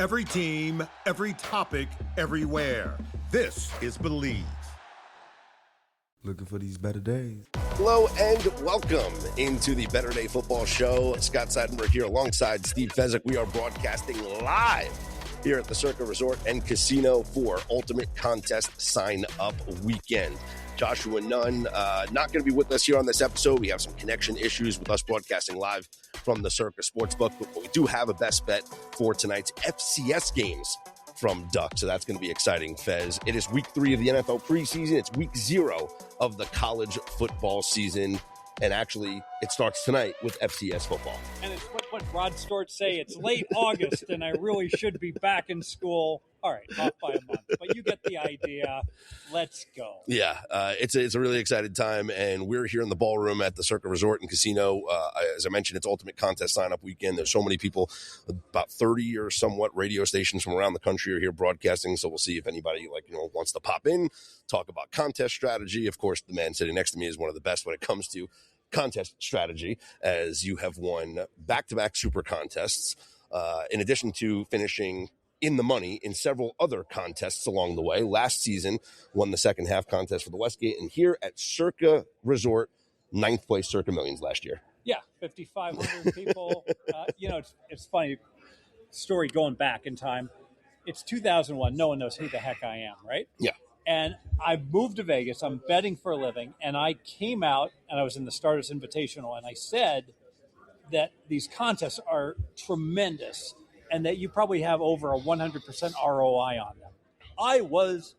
Every team, every topic, everywhere. This is Believe. Looking for these better days. Hello and welcome into the Better Day Football Show. Scott Seidenberg here alongside Steve Fezzik. We are broadcasting live here at the CIRCA Resort and Casino for Ultimate Contest Sign-Up Weekend. Joshua Nunn not going to be with us here on this episode. We have some connection issues with us broadcasting live from the CIRCA Sportsbook, but we do have a best bet for tonight's FCS games from Duck, so that's going to be exciting, Fez. It is week 3 of the NFL preseason. It's week 0 of the college football season, and actually, it starts tonight with FCS football. And it's what Rod Stewart say. It's late August, and I really should be back in school. All right, off by a month, but you get the idea. Let's go. Yeah, it's a really exciting time, and we're here in the ballroom at the CIRCA Resort and Casino. As I mentioned, it's Ultimate Contest Sign-Up Weekend. There's so many people, about 30 or somewhat radio stations from around the country are here broadcasting, so we'll see if anybody wants to pop in, talk about contest strategy. Of course, the man sitting next to me is one of the best when it comes to contest strategy, as you have won back-to-back super contests, in addition to finishing in the money in several other contests along the way. Last season, won the second half contest for the Westgate, and here at CIRCA Resort, 9th place CIRCA Millions last year. Yeah, 5,500 people. It's funny, story going back in time. It's 2001. No one knows who the heck I am, right? Yeah. And I moved to Vegas. I'm betting for a living. And I came out, and I was in the Starters Invitational, and I said that these contests are tremendous and that you probably have over a 100% ROI on them. I was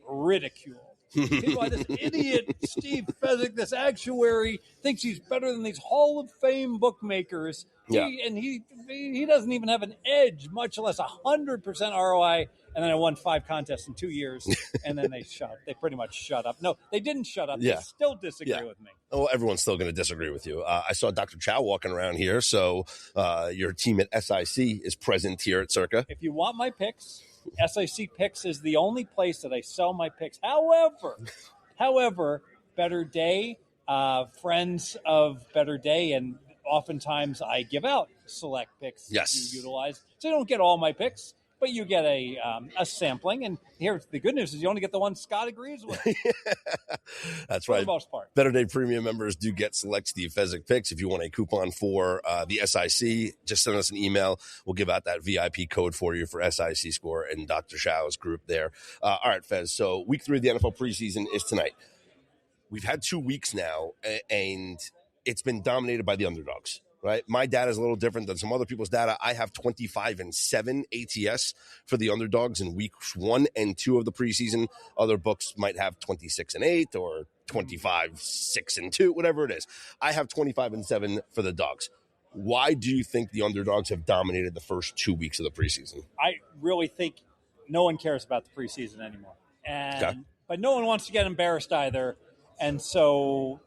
ridiculed. People, this idiot Steve Fezzik, this actuary, thinks he's better than these Hall of Fame bookmakers. Yeah. He doesn't even have an edge, much less 100% ROI. And then I won 5 contests in 2 years, and then they pretty much shut up. No, they didn't shut up. Yeah. They still disagree with me. Oh, everyone's still going to disagree with you. I saw Dr. Chow walking around here, so your team at SIC is present here at CIRCA. If you want my picks, SIC Picks is the only place that I sell my picks. However, Better Day, friends of Better Day, and oftentimes I give out select picks yes. that you utilize. So you don't get all my picks, but you get a sampling. And here's the good news is you only get the one Scott agrees with. That's right. For the most part. Better Day Premium members do get select Steve Fezzik picks. If you want a coupon for the SIC, just send us an email. We'll give out that VIP code for you for SIC Score and Dr. Shaw's group there. All right, Fez. So week 3 of the NFL preseason is tonight. We've had 2 weeks now, and it's been dominated by the underdogs. Right. My data is a little different than some other people's data. I have 25-7 ATS for the underdogs in weeks 1 and 2 of the preseason. Other books might have 26-8 or 25-6-2, whatever it is. I have 25-7 for the dogs. Why do you think the underdogs have dominated the first 2 weeks of the preseason? I really think no one cares about the preseason anymore. But no one wants to get embarrassed either. And so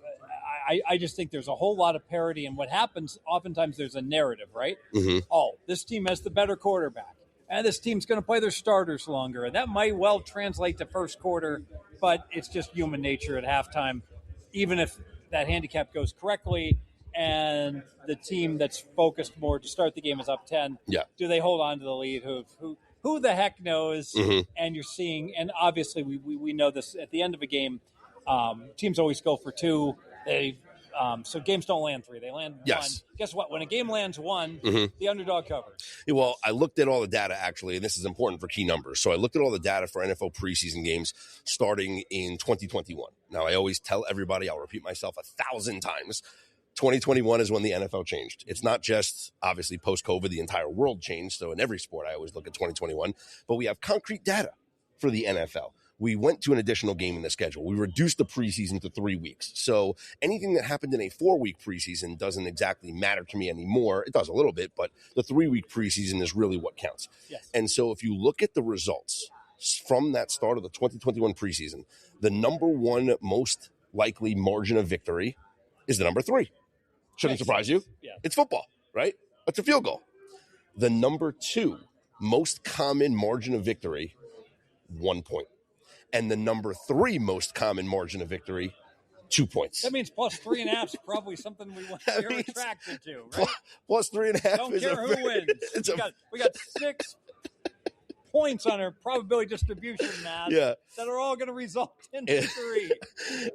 I just think there's a whole lot of parity. And what happens, oftentimes there's a narrative, right? Mm-hmm. Oh, this team has the better quarterback. And this team's going to play their starters longer. And that might well translate to first quarter, but it's just human nature at halftime. Even if that handicap goes correctly and the team that's focused more to start the game is up 10, do they hold on to the lead? Who the heck knows? Mm-hmm. And you're seeing, and obviously we know this at the end of a game, teams always go for 2. So games don't land 3; they land 1. Guess what? When a game lands 1, the underdog covers. Well, I looked at all the data, actually, and this is important for key numbers. So I looked at all the data for NFL preseason games starting in 2021. Now, I always tell everybody, I'll repeat myself 1,000 times, 2021 is when the NFL changed. It's not just, obviously, post-COVID, the entire world changed. So in every sport, I always look at 2021. But we have concrete data for the NFL. We went to an additional game in the schedule. We reduced the preseason to 3 weeks. So anything that happened in a 4-week preseason doesn't exactly matter to me anymore. It does a little bit, but the 3-week preseason is really what counts. Yes. And so if you look at the results from that start of the 2021 preseason, the number 1 most likely margin of victory is the number 3. Shouldn't surprise you. Yeah. It's football, right? It's a field goal. The number 2 most common margin of victory, 1 point. And the number 3 most common margin of victory, 2 points. That means plus 3.5 is probably something we're attracted to, right? Plus 3.5. Don't care who wins. We got 6 points on our probability distribution math Yeah. that are all going to result in 3.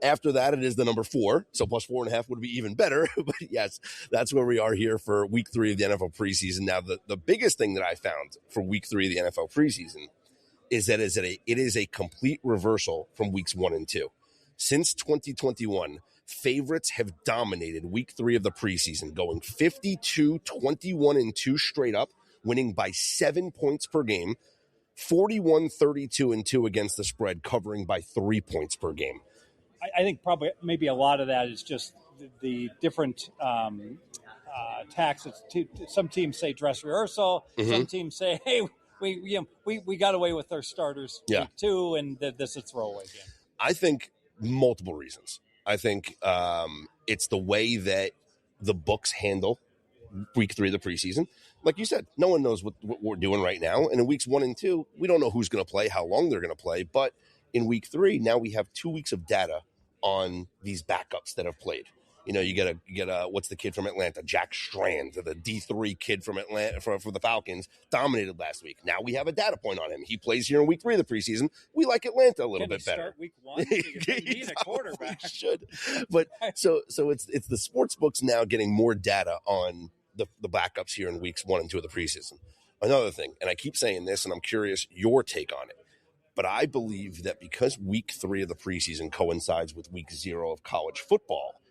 After that, it is the number 4. So plus 4.5 would be even better. But yes, that's where we are here for week 3 of the NFL preseason. Now, the biggest thing that I found for week 3 of the NFL preseason is that it is a complete reversal from weeks 1 and 2. Since 2021, favorites have dominated week 3 of the preseason, going 52, 21, and 2 straight up, winning by 7 points per game, 41, 32, and 2 against the spread, covering by 3 points per game. I think probably maybe a lot of that is just the different tactics. Some teams say dress rehearsal. Mm-hmm. Some teams say, hey, we got away with our starters week 2, and this is a throwaway game. I think multiple reasons. I think it's the way that the books handle week 3 of the preseason. Like you said, no one knows what we're doing right now. And in weeks 1 and 2, we don't know who's going to play, how long they're going to play. But in week 3, now we have 2 weeks of data on these backups that have played. You know, you get a what's the kid from Atlanta, Jack Strand, the D3 kid from Atlanta for the Falcons, dominated last week. Now we have a data point on him. He plays here in week 3 of the preseason. We like Atlanta a little bit better. Start week 1 because they need a quarterback. Should, but so it's the sports books now getting more data on the backups here in weeks 1 and 2 of the preseason. Another thing, and I keep saying this, and I'm curious your take on it. But I believe that because week 3 of the preseason coincides with week 0 of college football,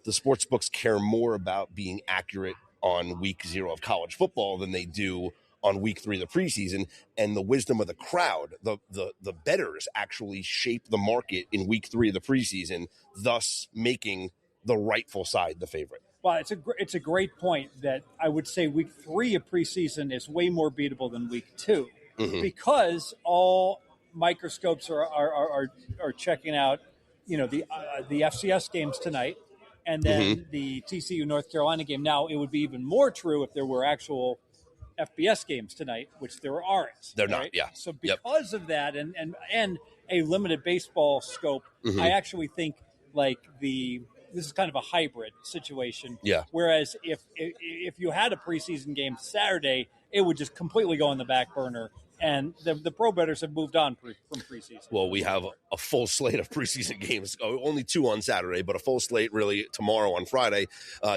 the sports books care more about being accurate on week 0 of college football than they do on week 3 of the preseason. And the wisdom of the crowd, the bettors actually shape the market in week 3 of the preseason, thus making the rightful side the favorite. Well, it's a great point that I would say week 3 of preseason is way more beatable than week 2 because all microscopes are checking out, you know, the FCS games tonight. And then the TCU North Carolina game. Now, it would be even more true if there were actual FBS games tonight, which there aren't. They're right? not, yeah. So because of that and a limited baseball scope, I actually think this is kind of a hybrid situation. Yeah. Whereas if you had a preseason game Saturday, it would just completely go on the back burner. And the pro bettors have moved on from preseason. Well, we have a full slate of preseason games. Only 2 on Saturday, but a full slate really tomorrow on Friday.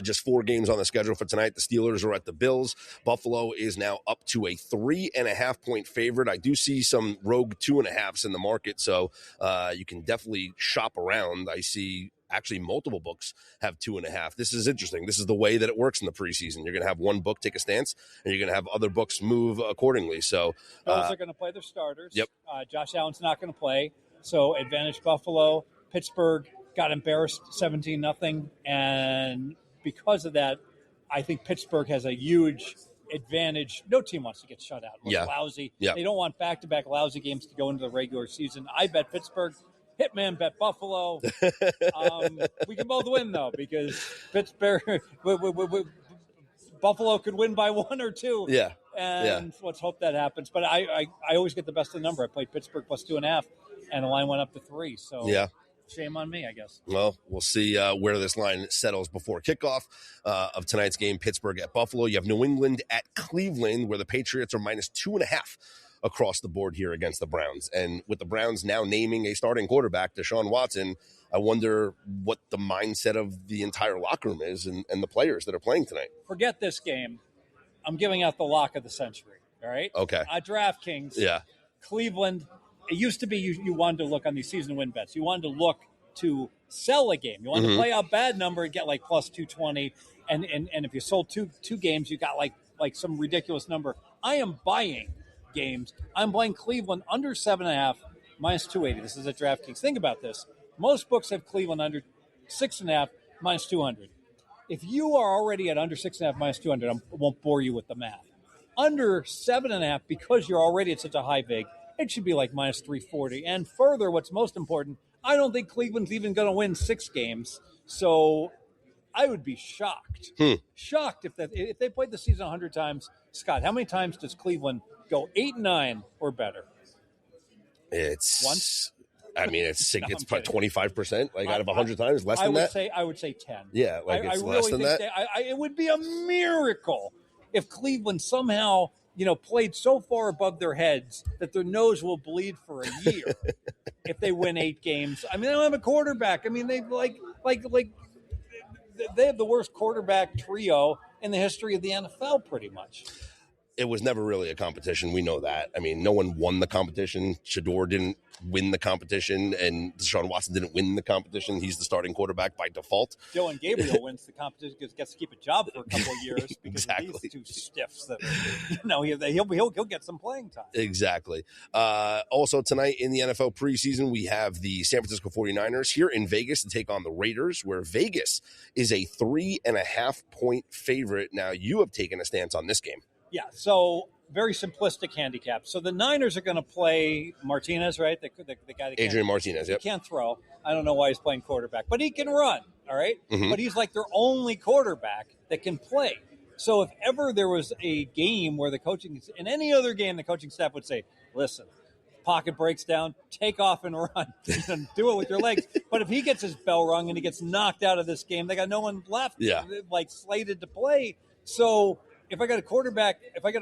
Just 4 games on the schedule for tonight. The Steelers are at the Bills. Buffalo is now up to a 3.5-point favorite. I do see some rogue 2.5s in the market, so you can definitely shop around. I see actually multiple books have 2.5. This is interesting. This is the way that it works in the preseason. You're going to have one book take a stance, and you're going to have other books move accordingly. So Bills are going to play their starters. Yep. Josh Allen's not going to play, so advantage Buffalo. Pittsburgh got embarrassed 17-0, and because of that, I think Pittsburgh has a huge advantage. No team wants to get shut out. Lousy. Yeah. They don't want back-to-back lousy games to go into the regular season. I bet Pittsburgh. Hitman bet Buffalo. We can both win, though, because Pittsburgh, Buffalo could win by 1 or 2. Yeah. And let's hope that happens. But I always get the best of the number. I played Pittsburgh plus 2.5, and the line went up to 3. So shame on me, I guess. Well, we'll see where this line settles before kickoff of tonight's game, Pittsburgh at Buffalo. You have New England at Cleveland, where the Patriots are minus 2.5. Across the board here against the Browns. And with the Browns now naming a starting quarterback, Deshaun Watson, I wonder what the mindset of the entire locker room is and the players that are playing tonight. Forget this game. I'm giving out the lock of the century, all right? Okay. DraftKings, Cleveland, it used to be you wanted to look on these season win bets. You wanted to look to sell a game. You wanted to play a bad number and get like plus 220. And if you sold two games, you got like some ridiculous number. I am buying games. I'm playing Cleveland under 7.5, minus 280. This is at DraftKings. Think about this. Most books have Cleveland under 6.5, minus 200. If you are already at under 6.5, minus 200, I won't bore you with the math. Under 7.5, because you're already at such a high vig, it should be like minus 340. And further, what's most important, I don't think Cleveland's even going to win 6 games. So I would be shocked. Shocked if they played the season 100 times. Scott, how many times does Cleveland go 8-9 or better? It's once. I mean, it's probably 25%, like out of 100 times, less than that. I would say 10. Yeah, like it's I less really than think that. it would be a miracle if Cleveland somehow played so far above their heads that their nose will bleed for a year if they win 8 games. I mean, they don't have a quarterback. I mean, they they have the worst quarterback trio in the history of the NFL, pretty much. It was never really a competition. We know that. I mean, no one won the competition. Shador didn't win the competition, and Deshaun Watson didn't win the competition. He's the starting quarterback by default. Dylan Gabriel wins the competition because he gets to keep a job for a couple of years because Exactly. of these two stiffs that he'll get some playing time. Exactly. Also tonight in the NFL preseason, we have the San Francisco 49ers here in Vegas to take on the Raiders, where Vegas is a 3.5-point favorite. Now, you have taken a stance on this game. Yeah, so very simplistic handicap. So the Niners are going to play Martinez, right? The guy that Adrian Martinez, yep. Can't throw. I don't know why he's playing quarterback, but he can run, all right? Mm-hmm. But he's like their only quarterback that can play. So if ever there was a game where in any other game, the coaching staff would say, listen, pocket breaks down, take off and run. Do it with your legs. But if he gets his bell rung and he gets knocked out of this game, they got no one left, slated to play. So if I got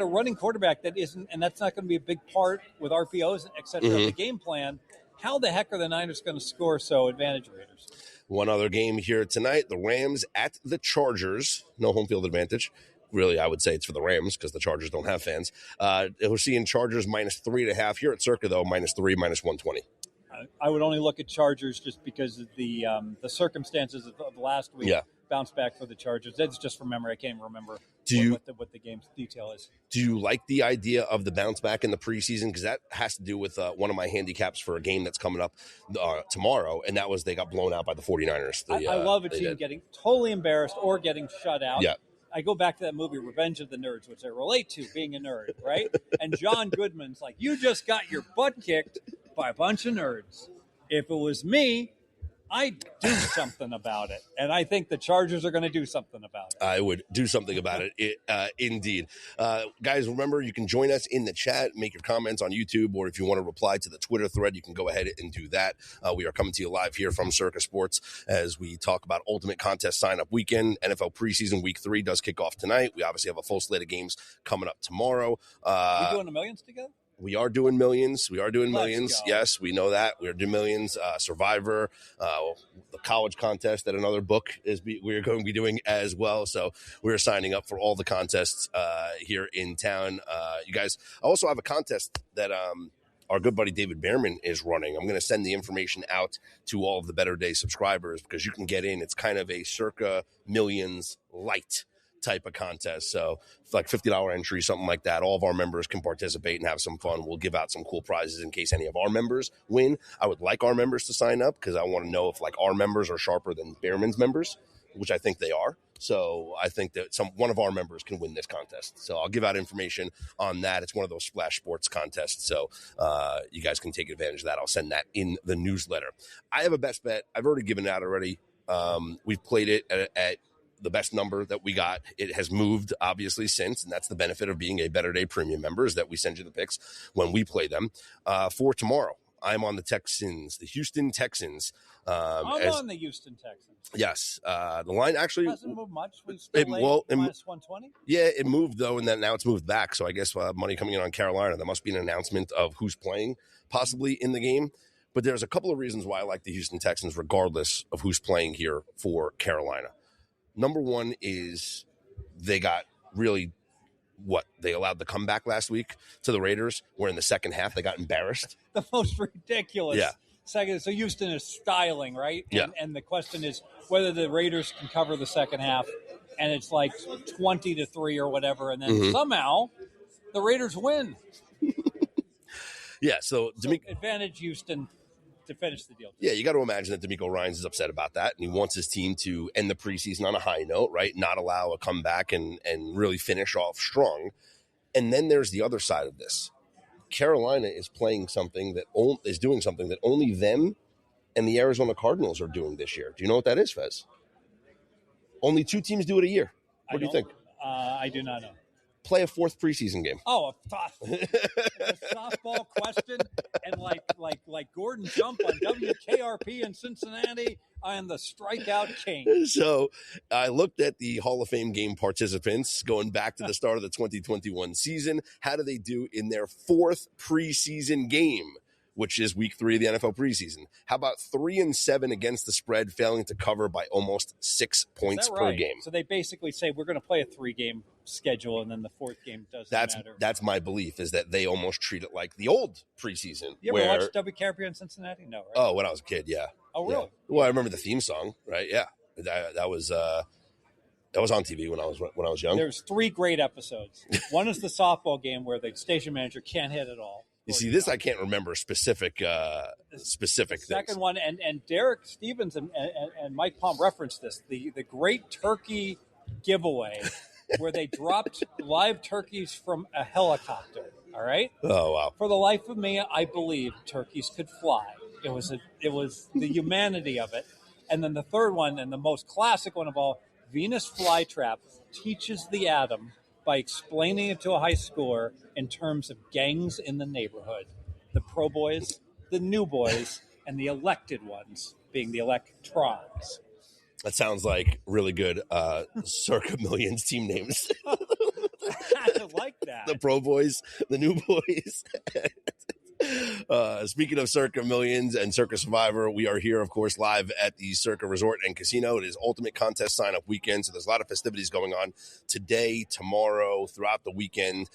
a running quarterback that isn't, and that's not going to be a big part with RPOs, et cetera, of the game plan, how the heck are the Niners going to score? So advantage Raiders. One other game here tonight, the Rams at the Chargers. No home field advantage. Really, I would say it's for the Rams because the Chargers don't have fans. We're seeing Chargers -3.5 here at CIRCA, though, -3, -120. I would only look at Chargers just because of the circumstances of last week. Yeah. Bounce back for the Chargers. That's just from memory. I can't remember what the game's detail is. Do you like the idea of the bounce back in the preseason? Because that has to do with one of my handicaps for a game that's coming up tomorrow, and that was they got blown out by the 49ers. I love a team getting totally embarrassed or getting shut out. Yeah. I go back to that movie, Revenge of the Nerds, which I relate to, being a nerd, right? And John Goodman's like, you just got your butt kicked by a bunch of nerds. If it was me, I'd do something about it. And I think the Chargers are going to do something about it. I would do something about it, indeed. Guys, remember, you can join us in the chat, make your comments on YouTube, or if you want to reply to the Twitter thread, you can go ahead and do that. We are coming to you live here from CIRCA Sports as we talk about Ultimate Contest sign-up weekend. NFL preseason week 3 does kick off tonight. We obviously have a full slate of games coming up tomorrow. We doing the millions together? We are doing millions. Let's go. Yes, we know that. We are doing millions. Survivor, the college contest that another book we're going to be doing as well. So we're signing up for all the contests here in town. You guys, I also have a contest that our good buddy David Behrman is running. I'm going to send the information out to all of the Better Day subscribers because you can get in. It's kind of a CIRCA Millions light type of contest. So it's like $50 entry, something like that. All of our members can participate and have some fun. We'll give out some cool prizes in case any of our members win. I would like our members to sign up because I want to know if like our members are sharper than Behrman's members, which I think they are. So I think that one of our members can win this contest. So I'll give out information on that. It's one of those Splash Sports contests. So you guys can take advantage of that. I'll send that in the newsletter. I have a best bet. I've already given it out already. We've played it at the best number that we got. It has moved obviously since, and that's the benefit of being a Better Day premium member is that we send you the picks when we play them. For tomorrow, I'm on the Houston Texans. On the Houston Texans. Yes. The line actually hasn't moved much. We still minus 120. Yeah, it moved though, and then now it's moved back. So I guess money coming in on Carolina. There must be an announcement of who's playing possibly in the game. But there's a couple of reasons why I like the Houston Texans, regardless of who's playing here for Carolina. Number one is they got really they allowed the comeback last week to the Raiders, where in the second half they got embarrassed. The most ridiculous. Yeah. Second, so Houston is styling, right? Yeah. And the question is whether the Raiders can cover the second half, and it's like 20-3 or whatever, and then somehow the Raiders win. Yeah, so advantage Houston to finish the deal. Yeah, you got to imagine that DeMeco Ryans is upset about that, and he wants his team to end the preseason on a high note, right? Not allow a comeback and really finish off strong. And then there's the other side of this. Carolina is playing something that is doing something that only them and the Arizona Cardinals are doing this year. Do you know what that is, Fez? Only 2 teams do it a year. What do you think? I do not know. Play a 4th preseason game. Oh, a softball question, and like like Gordon Jump on WKRP in Cincinnati. I am the strikeout king. So I looked at the Hall of Fame game participants going back to the start of the 2021 season. How do they do in their fourth preseason game, which is week 3 of the NFL preseason? How about 3-7 against the spread, failing to cover by almost 6 points per game? So they basically say we're going to play a 3-game schedule, and then the fourth game doesn't matter. That's my belief, is that they almost treat it like the old preseason. You ever watched WKRP in Cincinnati? No, right? Oh, when I was a kid, yeah. Oh, really? Yeah. Well, I remember the theme song, right? Yeah, that was on TV when I was young. There's 3 great episodes. One is the softball game where the station manager can't hit at all. You see, this I can't remember specific things. Second one, and Derek Stevens and Mike Palm referenced this, the great turkey giveaway where they dropped live turkeys from a helicopter. All right. Oh wow! For the life of me, I believe turkeys could fly. It was the humanity of it. And then the third one, and the most classic one of all, Venus Flytrap teaches the atom by explaining it to a high schooler in terms of gangs in the neighborhood. The pro boys, the new boys, and the elected ones, being the electrons. That sounds like really good CIRCA Millions team names. I like that. The pro boys, the new boys. Speaking of CIRCA Millions and CIRCA Survivor, we are here, of course, live at the CIRCA Resort and Casino. It is Ultimate Contest sign-up weekend, so there's a lot of festivities going on today, tomorrow, throughout the weekend.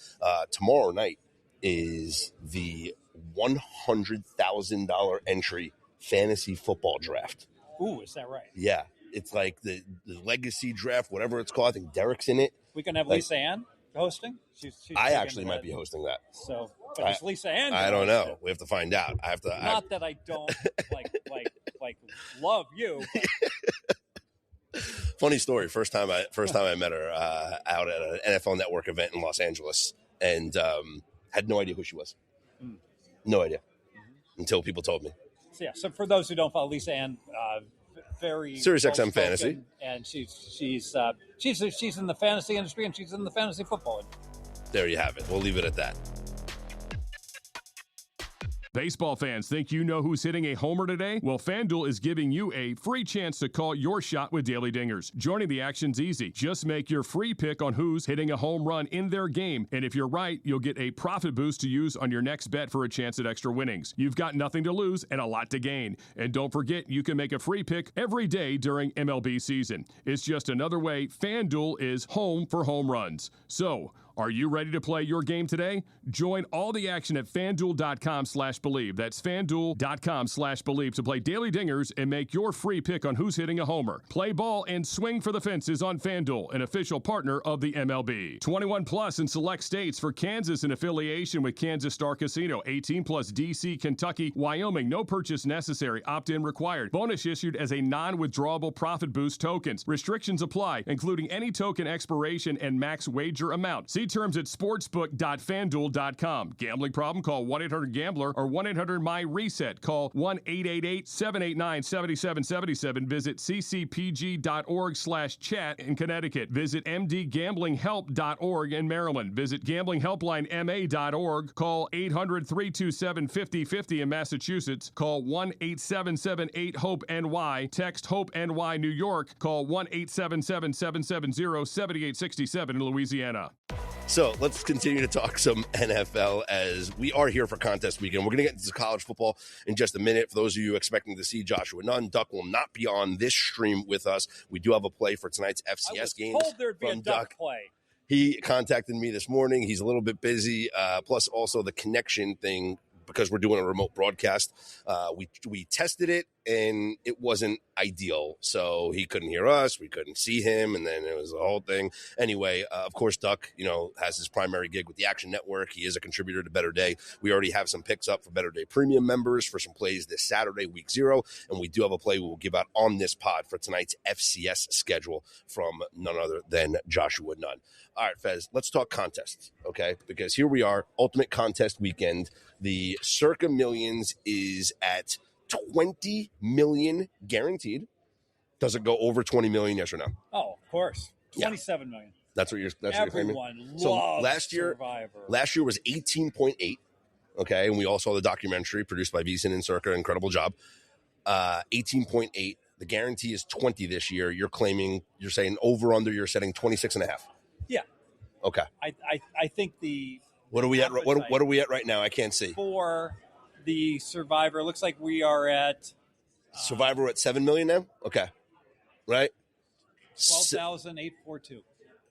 Tomorrow night is the $100,000 entry fantasy football draft. Ooh, is that right? Yeah. It's like the legacy draft, whatever it's called. I think Derek's in it. We can have Lisa Ann hosting. She's I actually might be hosting that. So, but is Lisa Ann? I don't know. We have to find out. I have to. Not that I don't like love you. But. Funny story. First time I met her out at an NFL Network event in Los Angeles, and had no idea who she was. No idea until people told me. So yeah. So for those who don't follow Lisa Ann. Very Sirius XM fantasy, and she's in the fantasy industry, and she's in the fantasy football industry. There you have it. We'll leave it at that. Baseball fans, think you know who's hitting a homer today? Well, FanDuel is giving you a free chance to call your shot with Daily Dingers. Joining the action's easy. Just make your free pick on who's hitting a home run in their game, and if you're right, you'll get a profit boost to use on your next bet for a chance at extra winnings. You've got nothing to lose and a lot to gain. And don't forget, you can make a free pick every day during MLB season. It's just another way FanDuel is home for home runs. So, are you ready to play your game today? Join all the action at FanDuel.com/believe. That's FanDuel.com/believe to play Daily Dingers and make your free pick on who's hitting a homer. Play ball and swing for the fences on FanDuel, an official partner of the MLB. 21 plus in select states. For Kansas in affiliation with Kansas Star Casino. 18 plus DC, Kentucky, Wyoming. No purchase necessary. Opt-in required. Bonus issued as a non-withdrawable profit boost tokens. Restrictions apply, including any token expiration and max wager amount. See terms at sportsbook.fanduel.com. Gambling problem? Call 1-800-GAMBLER or 1-800-MY-RESET. Call 1-888-789-7777. Visit ccpg.org/chat in Connecticut. Visit mdgamblinghelp.org in Maryland. Visit gamblinghelplinema.org. Call 800-327-5050 in Massachusetts. Call 1-877-8-HOPE-NY. Text HOPE-NY New York. Call 1-877-770-7867 in Louisiana. So let's continue to talk some NFL as we are here for contest weekend. We're going to get into college football in just a minute. For those of you expecting to see Joshua Nunn, Duck will not be on this stream with us. We do have a play for tonight's FCS games. I was told there'd be a Duck play. He contacted me this morning. He's a little bit busy. Plus also the connection thing, because we're doing a remote broadcast. We tested it and it wasn't ideal. So he couldn't hear us. We couldn't see him. And then it was the whole thing. Anyway, of course, Duck, has his primary gig with the Action Network. He is a contributor to Better Day. We already have some picks up for Better Day Premium members for some plays this Saturday, week 0. And we do have a play we will give out on this pod for tonight's FCS schedule from none other than Joshua Nunn. All right, Fez, let's talk contests, okay? Because here we are, Ultimate Contest Weekend. The CIRCA Millions is at 20 million guaranteed. Does it go over 20 million? Yes or no? Oh, of course. 27 million. That's what you're claiming. Everyone loves so last year Survivor. Last year was 18.8. Okay. And we all saw the documentary produced by VSiN and CIRCA. Incredible job. 18.8. The guarantee is 20 this year. You're saying over under, you're setting 26.5. Yeah. Okay. I think the What are we at? What are we at right now? I can't see. For the Survivor, looks like we are at Survivor at 7 million now. Okay, right. 12,842.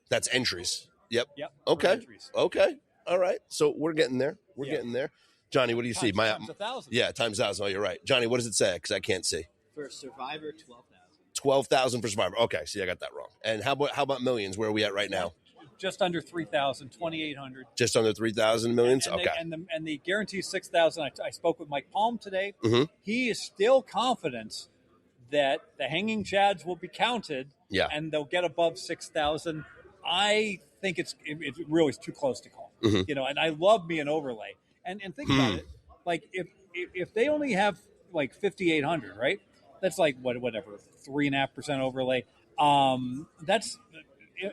That's entries. Yep. Okay. Entries. Okay. All right. So we're getting there. We're getting there. Johnny, what do you see? Times 1,000. Yeah, times 1,000. Oh, you're right. Johnny, what does it say? Because I can't see. For Survivor, 12,000. 12,000 for Survivor. Okay, see, I got that wrong. And how about millions? Where are we at right now? Just under 3,000, 2,800. Just under 3,000 millions. Okay. And the guarantee is 6,000. I spoke with Mike Palm today. Mm-hmm. He is still confident that the hanging chads will be counted. Yeah. And they'll get above 6,000. I think it really is too close to call. Mm-hmm. And I love me an overlay. And think about it. Like if they only have like 5,800, right? That's like whatever 3.5% overlay. That's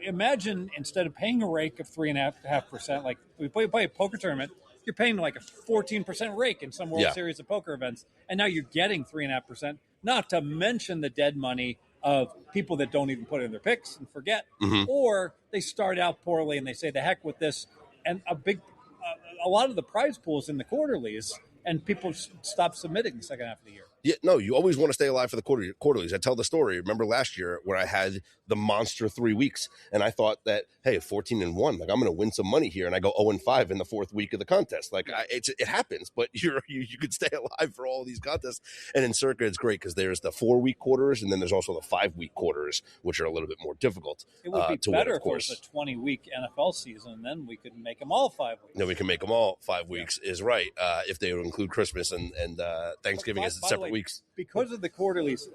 imagine instead of paying a rake of 3.5%, like we play a poker tournament, you're paying like a 14% rake in some World Series of poker events, and now you're getting 3.5%. Not to mention the dead money of people that don't even put in their picks and forget, or they start out poorly and they say the heck with this, and a lot of the prize pools in the quarterlies, and people stop submitting the second half of the year. Yeah, no, you always want to stay alive for the quarterlies. I tell the story. Remember last year where I had the monster 3 weeks, and I thought that, hey, 14-1, like I'm going to win some money here, and I go 0-5 in the fourth week of the contest. Like it happens, but you could stay alive for all these contests. And in CIRCA, it's great because there's the 4-week quarters, and then there's also the 5-week quarters, which are a little bit more difficult. It would be to better win, of course. if it was a 20-week NFL season, then we could make them all 5 weeks. No, we can make them all 5 weeks. Is right if they would include Christmas and Thanksgiving as separate weeks. Because of the quarterlies,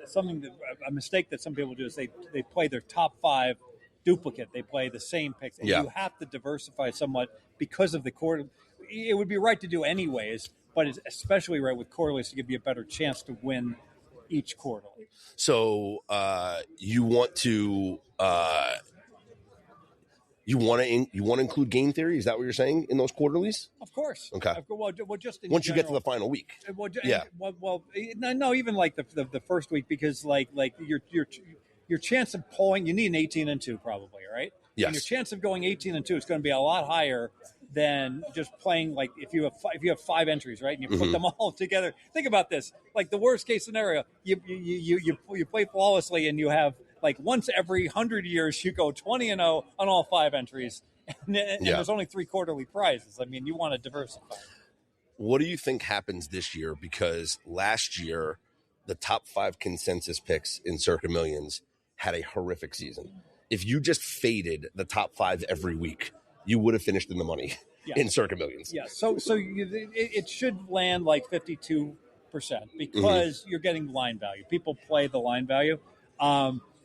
a mistake that some people do is they play their top 5 duplicate. They play the same picks. And you have to diversify somewhat because of the quarter. It would be right to do anyways, but it's especially right with quarterlies to give you a better chance to win each quarterly. So you want to include game theory? Is that what you're saying in those quarterlies? Of course. Okay. Well, just in once general, you get to the final week. No, even like the first week, because like your chance of pulling, you need an 18-2 probably, right? Yes. And your chance of going 18-2 is going to be a lot higher than just playing like if you have 5 entries, right? And you put them all together. Think about this. Like the worst case scenario, you play flawlessly and you have like once every 100 years you go 20-0 on all 5 entries, and there's only 3 quarterly prizes. I mean, you want to diversify. What do you think happens this year? Because last year, the top 5 consensus picks in CIRCA Millions had a horrific season. If you just faded the top 5 every week, you would have finished in the money in CIRCA Millions. Yeah. So it should land like 52% because you're getting line value. People play the line value.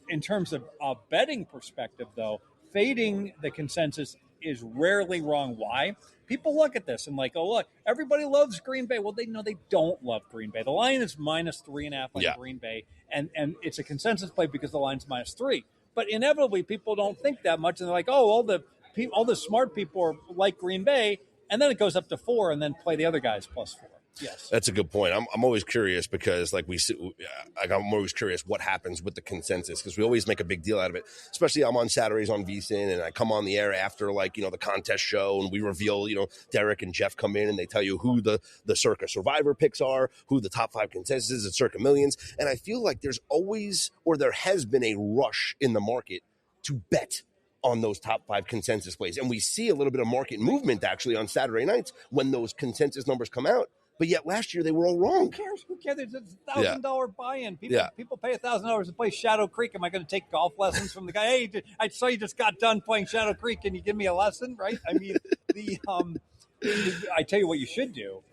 In terms of a betting perspective, though, fading the consensus is rarely wrong. Why? People look at this and like, oh, look, everybody loves Green Bay. Well, they don't love Green Bay. The line is -3.5 on Green Bay, and it's a consensus play because the line's -3. But inevitably, people don't think that much, and they're like, oh, all the smart people are like Green Bay, and then it goes up to 4, and then play the other guys +4. Yes, that's a good point. I'm always curious because I'm always curious what happens with the consensus, because we always make a big deal out of it. Especially I'm on Saturdays on VSiN, and I come on the air after the contest show, and we reveal Derek and Jeff come in and they tell you who the CIRCA Survivor picks are, who the top 5 consensus is at CIRCA Millions, and I feel like there has been a rush in the market to bet on those top 5 consensus plays, and we see a little bit of market movement actually on Saturday nights when those consensus numbers come out. But yet last year they were all wrong. Who cares? It's a $1,000 buy-in. People pay $1,000 to play Shadow Creek. Am I going to take golf lessons from the guy? Hey, I saw you just got done playing Shadow Creek. Can you give me a lesson? Right? I mean, I tell you what you should do,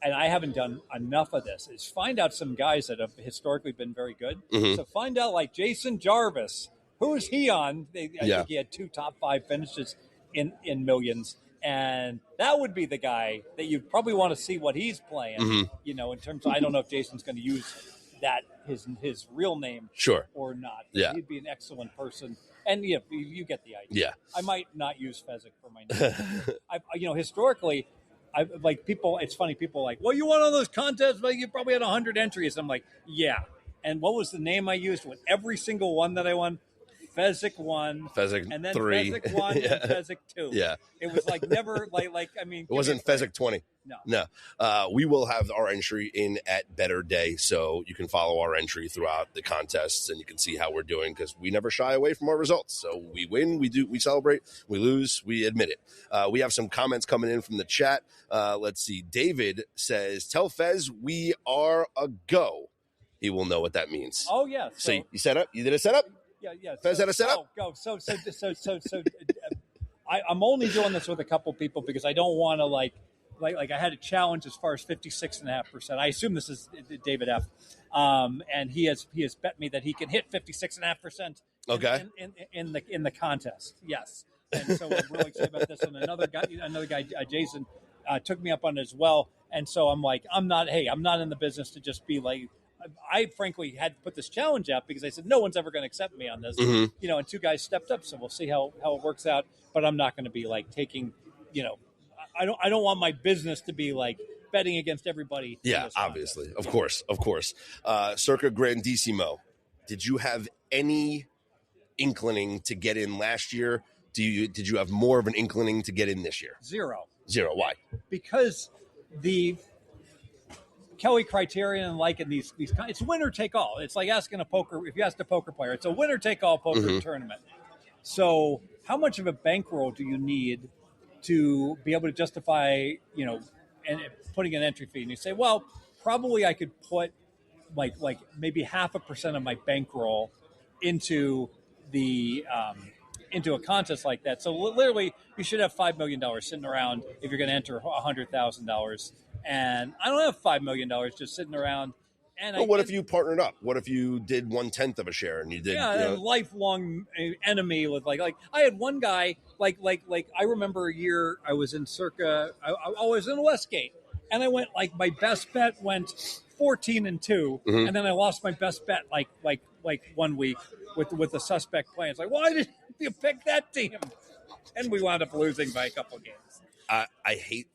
and I haven't done enough of this, is find out some guys that have historically been very good. So find out like Jason Jarvis. Who is he on? I think he had 2 top 5 finishes in Millions. And that would be the guy that you probably want to see what he's playing, in terms of, I don't know if Jason's going to use that, his real name or not. Yeah. He'd be an excellent person. And you get the idea. Yeah. I might not use Fezzik for my name. Historically, I like people. It's funny. People are like, well, you won all those contests, but you probably had 100 entries. I'm like, yeah. And what was the name I used with every single one that I won? Fezzik 1, Fezzik and then 3. Fezzik 1 Yeah. and Fezzik 2. Yeah. It was like never like I mean, It wasn't Fezzik 20. No. We will have our entry in at Bettor Day, so you can follow our entry throughout the contests, and you can see how we're doing because we never shy away from our results. So we win, we celebrate, we lose, we admit it. We have some comments coming in from the chat. Let's see. David says, "Tell Fez we are a go." He will know what that means. Oh yeah. So you set up? You did a setup? Yeah. Fez had a setup? Go. So I'm only doing this with a couple people because I don't want to like I had a challenge as far as 56.5%. I assume this is David F. And he has bet me that he can hit 56.5%. Okay. In the contest. Yes. And so I'm really excited about this. And another guy, Jason, took me up on it as well. And so I'm like, I'm not in the business to just be like. I frankly had to put this challenge out because I said no one's ever going to accept me on this, and two guys stepped up, so we'll see how it works out. But I'm not going to be like taking, I don't want my business to be like betting against everybody. Yeah, obviously, of course. CIRCA Grandissimo, did you have any inclining to get in last year? Did you have more of an inclining to get in this year? Zero. Why? Because the Kelly criterion and in these it's winner take all. It's like asking if you ask a poker player, it's a winner take all poker tournament. So how much of a bankroll do you need to be able to justify, and putting an entry fee? And you say, well, probably I could put like maybe 0.5% of my bankroll into the into a contest like that. So literally you should have $5 million sitting around if you're going to enter $100,000. And I don't have $5 million just sitting around. And what if you partnered up? What if you did 1/10 of a share and you did? Yeah, a lifelong enemy with like I had one guy like I remember a year I was in CIRCA. I was in Westgate, and I went my best bet went 14-2, and then I lost my best bet like 1 week with the suspect play. It's like, why did you pick that team? And we wound up losing by a couple of games. I hate.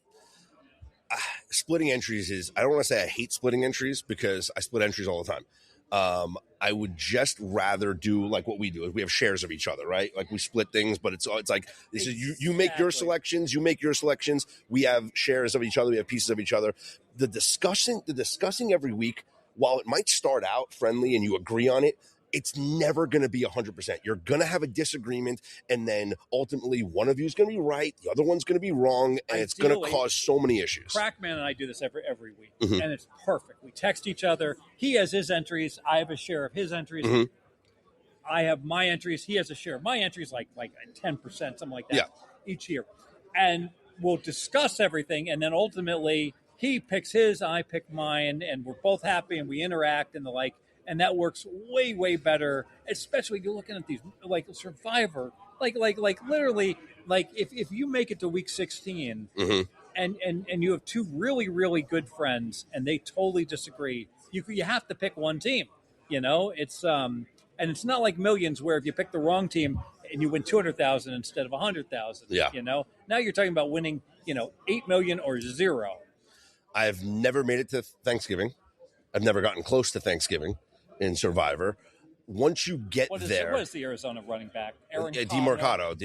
Splitting entries I don't want to say I hate splitting entries because I split entries all the time. I would just rather do like what we do. We have shares of each other, right? Like we split things, but it's like this is you make your selections, we have shares of each other, we have pieces of each other. The discussing every week, while it might start out friendly and you agree on it, it's never going to be 100%. You're going to have a disagreement, and then ultimately one of you is going to be right, the other one's going to be wrong, and it's going to cause so many issues. Crackman and I do this every week, and it's perfect. We text each other. He has his entries. I have a share of his entries. I have my entries. He has a share of my entries, like 10%, something like that, each year. And we'll discuss everything, and then ultimately he picks his, I pick mine, and we're both happy, and we interact and the like. And that works way, way better, especially you're looking at these like Survivor, like literally, like if you make it to week 16 and you have two really, really good friends and they totally disagree, you have to pick one team. It's and it's not like Millions where if you pick the wrong team and you win 200,000 instead of 100,000. Yeah. Now you're talking about winning 8 million or zero. I've never made it to Thanksgiving. I've never gotten close to Thanksgiving in Survivor. Once you get there, what is the Arizona running back? DeMarcado.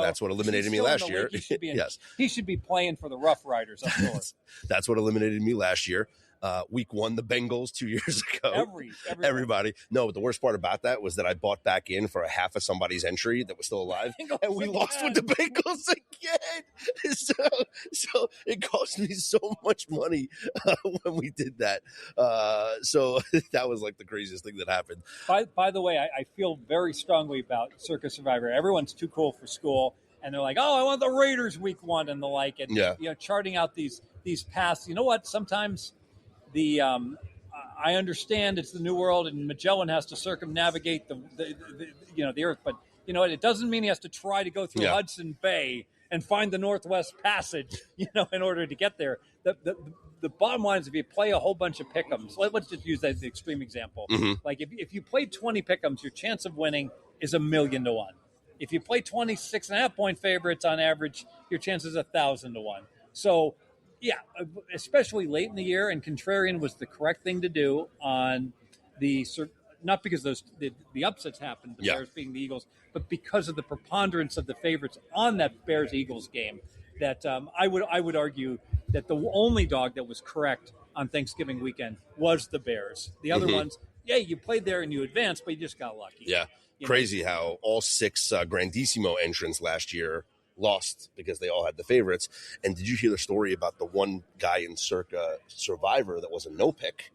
That's what eliminated me last year. Yes, he should be playing for the Rough Riders up north. That's what eliminated me last year. Week 1, the Bengals 2 years ago. Everybody. No, but the worst part about that was that I bought back in for a half of somebody's entry that was still alive, and we lost with the Bengals again. So it cost me so much money when we did that. So that was like the craziest thing that happened. By the way, I feel very strongly about CIRCA Survivor. Everyone's too cool for school, and they're like, "Oh, I want the Raiders week 1," and the like, and charting out these paths. You know what? Sometimes. I understand it's the New World and Magellan has to circumnavigate the Earth, but it doesn't mean he has to try to go through Hudson Bay and find the Northwest Passage, in order to get there. The bottom line is if you play a whole bunch of pick'ems, let's just use that as the extreme example. Like if you play 20 pick'ems, your chance of winning is 1,000,000 to 1. If you play 26.5 point favorites on average, your chance is 1,000 to 1. So, yeah, especially late in the year, and contrarian was the correct thing to do on the not because the upsets happened, the Yeah. Bears being the Eagles, but because of the preponderance of the favorites on that Bears Eagles game. That I would argue that the only dog that was correct on Thanksgiving weekend was the Bears. The other ones, yeah, you played there and you advanced, but you just got lucky. Yeah. Crazy how all 6 Grandissimo entrants last year lost because they all had the favorites. And did you hear the story about the one guy in CIRCA Survivor that was a no pick?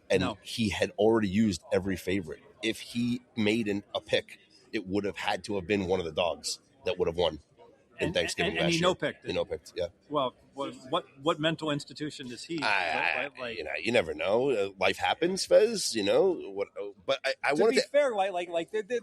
And No. he had already used every favorite. If he made a pick, it would have had to have been one of the dogs that would have won in Thanksgiving and last he year. no-picked it. He no-picked, yeah. Well, what mental institution is he? You never know. Life happens, Fez. But I To wanted be to. fair,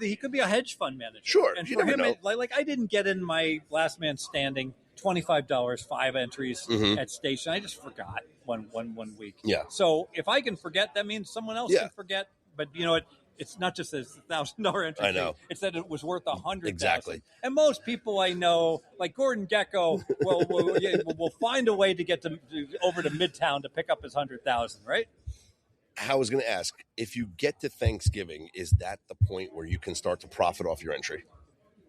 he could be a hedge fund manager. Sure, and you for never him, know. I didn't get in my last man standing $25, 5 entries at station. I just forgot one week. Yeah. So if I can forget, that means someone else Yeah. can forget. But you know what? It's not just a $1,000 entry. I know. Fee. It's that it was worth $100,000. Exactly. And most people I know, like Gordon Gecko, will find a way to get over to Midtown to pick up his $100,000. Right? I was going to ask, if you get to Thanksgiving, is that the point where you can start to profit off your entry?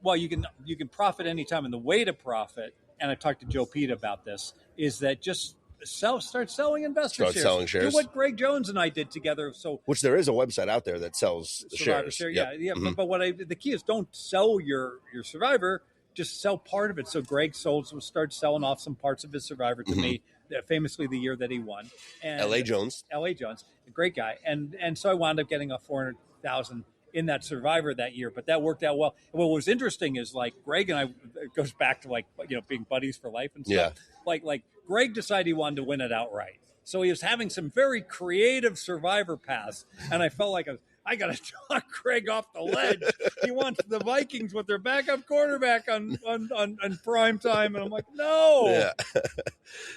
Well, you can profit anytime, and the way to profit, and I talked to Joe Pete about this, is that just start selling investor shares. Start selling shares. Do what Greg Jones and I did together. So, which there is a website out there that sells the Survivor shares. share, Yep. yeah. But the key is don't sell your Survivor. Just sell part of it. So Greg started selling off some parts of his Survivor to me, famously the year that he won. And L.A. Jones, a great guy, and so I wound up getting a $400,000 in that Survivor that year, but that worked out well. And what was interesting is like Greg and I, it goes back to being buddies for life and stuff. Yeah. Like Greg decided he wanted to win it outright, so he was having some very creative Survivor paths, and I felt like I got to talk Greg off the ledge. He wants the Vikings with their backup quarterback on prime time, and I'm like, no. Yeah,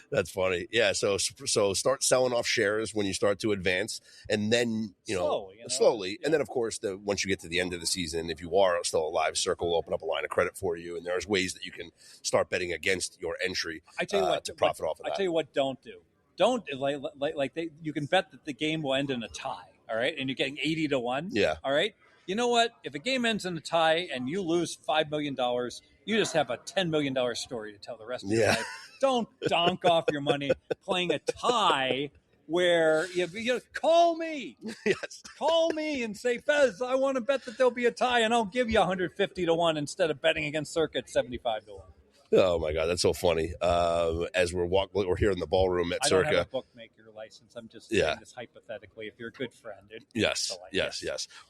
that's funny. Yeah, so start selling off shares when you start to advance, and then slowly, and then of course, once you get to the end of the season, if you are still alive, CIRCA will open up a line of credit for you, and there's ways that you can start betting against your entry. I tell you what, to profit off of that. I tell you what, don't do. Don't you can bet that the game will end in a tie. All right, and you're getting 80-1. Yeah. All right. You know what? If a game ends in a tie and you lose $5 million, you just have a $10 million story to tell the rest of your life. Don't donk off your money playing a tie where you call me. Yes. Call me and say, Fez, I want to bet that there'll be a tie, and I'll give you 150-1 instead of betting against CIRCA at 75-1. Oh my God, that's so funny. As we're here in the ballroom at CIRCA. I don't have a bookmaker license. I'm just saying this hypothetically. If you're a good friend, yes.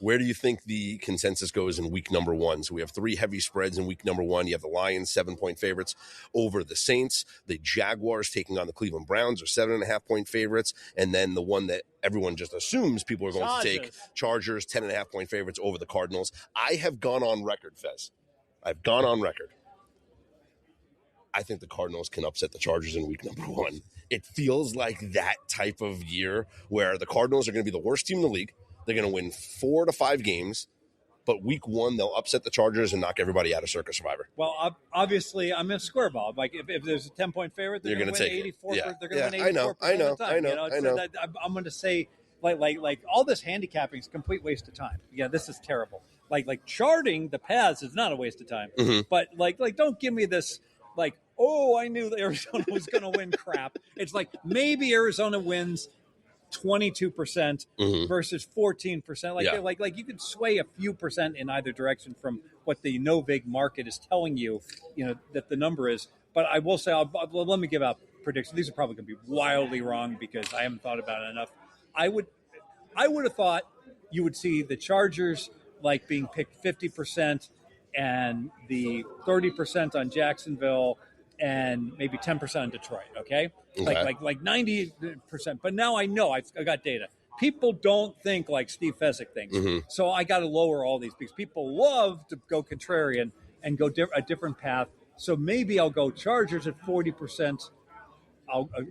Where do you think the consensus goes in week number 1? So we have 3 heavy spreads in week number 1. You have the Lions 7-point favorites over the Saints. The Jaguars taking on the Cleveland Browns are 7.5-point favorites, and then the one that everyone just assumes people are going to take, Chargers 10.5-point favorites over the Cardinals. I have gone on record, Fez. I've gone on record. I think the Cardinals can upset the Chargers in week number 1. It feels like that type of year where the Cardinals are going to be the worst team in the league. They're going to win 4 to 5 games, but week 1 they'll upset the Chargers and knock everybody out of CIRCA Survivor. Well, obviously, I'm a square ball. Like if there's a 10-point favorite, they're going to win 84. Yeah. They're going to win 84% of the time. I know. I'm going to say like all this handicapping is a complete waste of time. Yeah, this is terrible. Like charting the paths is not a waste of time. But like don't give me this. Like, oh, I knew that Arizona was going to win crap. It's like maybe Arizona wins 22% versus 14%. Like you could sway a few percent in either direction from what the no-vig market is telling you, that the number is. But I will say, let me give out predictions. These are probably going to be wildly wrong because I haven't thought about it enough. I would have thought you would see the Chargers like being picked 50%. And the 30% on Jacksonville, and maybe 10% on Detroit. Okay, like 90%. But now I know I got data. People don't think like Steve Fezzik thinks, so I got to lower all these because people love to go contrarian and go a different path. So maybe I'll go Chargers at 40%.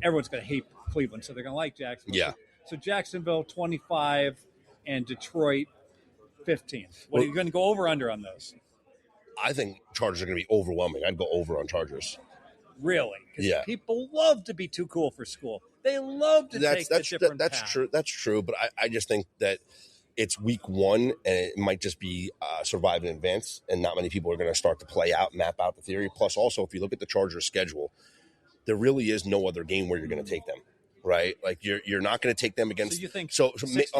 Everyone's going to hate Cleveland, so they're going to like Jacksonville. Yeah. So Jacksonville 25 and Detroit 15. What are you going to go over under on those? I think Chargers are going to be overwhelming. I'd go over on Chargers. Really, because Yeah. people love to be too cool for school. They love to take the different that's path. true. That's true. But I just think that it's week one, and it might just be survive in advance, and not many people are going to start to map out the theory. Plus, also, if you look at the Chargers' schedule, there really is no other game where you're going to take them, right? Like you're not going to take them against. So you think? So 60,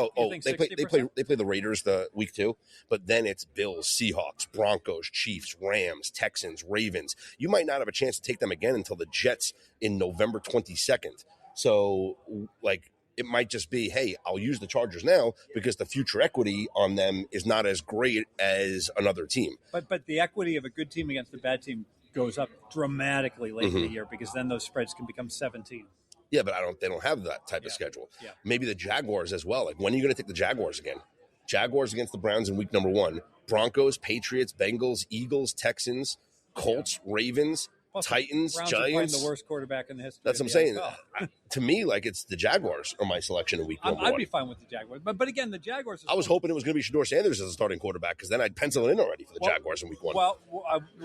they play the Raiders the week 2, but then it's Bills, Seahawks, Broncos, Chiefs, Rams, Texans, Ravens. You might not have a chance to take them again until the Jets in November 22nd. So like it might just be, hey, I'll use the Chargers now because the future equity on them is not as great as another team. But the equity of a good team against a bad team goes up dramatically late in the year because then those spreads can become 17. Yeah, but they don't have that type of schedule. Yeah. Maybe the Jaguars as well. Like, when are you going to take the Jaguars again? Jaguars against the Browns in week number 1. Broncos, Patriots, Bengals, Eagles, Texans, Colts, Ravens, Plus, Titans, Browns Giants. Are playing the worst quarterback in the history. That's what I'm saying. To me, like, it's the Jaguars are my selection in week number 1. I'd be fine with the Jaguars. But again, the Jaguars. I was hoping it was going to be Shedeur Sanders as a starting quarterback because then I'd pencil it in already for the Jaguars in week 1. Well,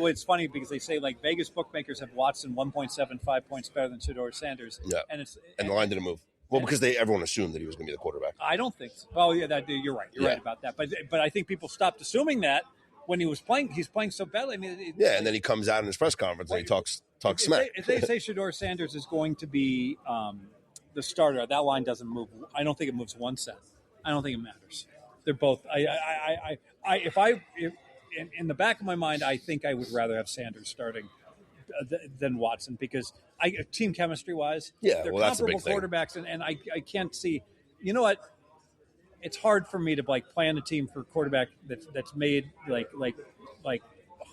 it's funny because they say, like, Vegas bookmakers have Watson 1.75 points better than Shedeur Sanders. Yeah. And the line didn't move. Well, because everyone assumed that he was going to be the quarterback. I don't think so. Well, yeah, you're right. You're right about that. But I think people stopped assuming that when he was playing. He's playing so badly. I mean, and then he comes out in his press conference and he talks smack. If they say Shedeur Sanders is going to be the starter, that line doesn't move. I don't think it moves 1 cent. I don't think it matters. They're both. In the back of my mind, I think I would rather have Sanders starting than Watson because team chemistry wise, they're that's comparable quarterbacks, and I can't see. You know what? It's hard for me to like plan a team for a quarterback that's made like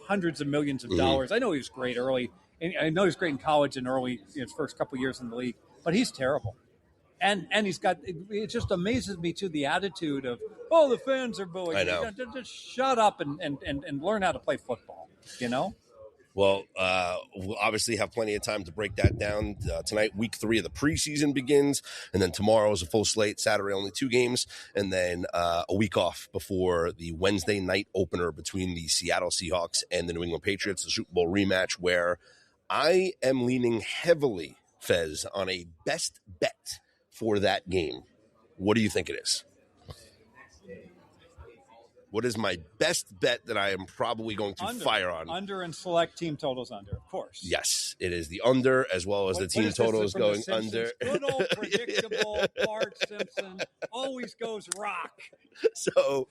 hundreds of millions of dollars. I know he was great early, and I know he was great in college and early his first couple years in the league, but he's terrible. And he's got it just amazes me too the attitude of the fans are booing. I know. Just shut up and learn how to play football. You know. Well, we'll obviously have plenty of time to break that down. Tonight, week 3 of the preseason begins, and then tomorrow is a full slate. Saturday, only 2 games, and then a week off before the Wednesday night opener between the Seattle Seahawks and the New England Patriots, the Super Bowl rematch, where I am leaning heavily, Fez, on a best bet for that game. What do you think it is? What is my best bet that I am probably going to fire on? Under and select team totals under, of course. Yes, it is the under as well as the team totals going under. Good old predictable Bart Simpson always goes rock. So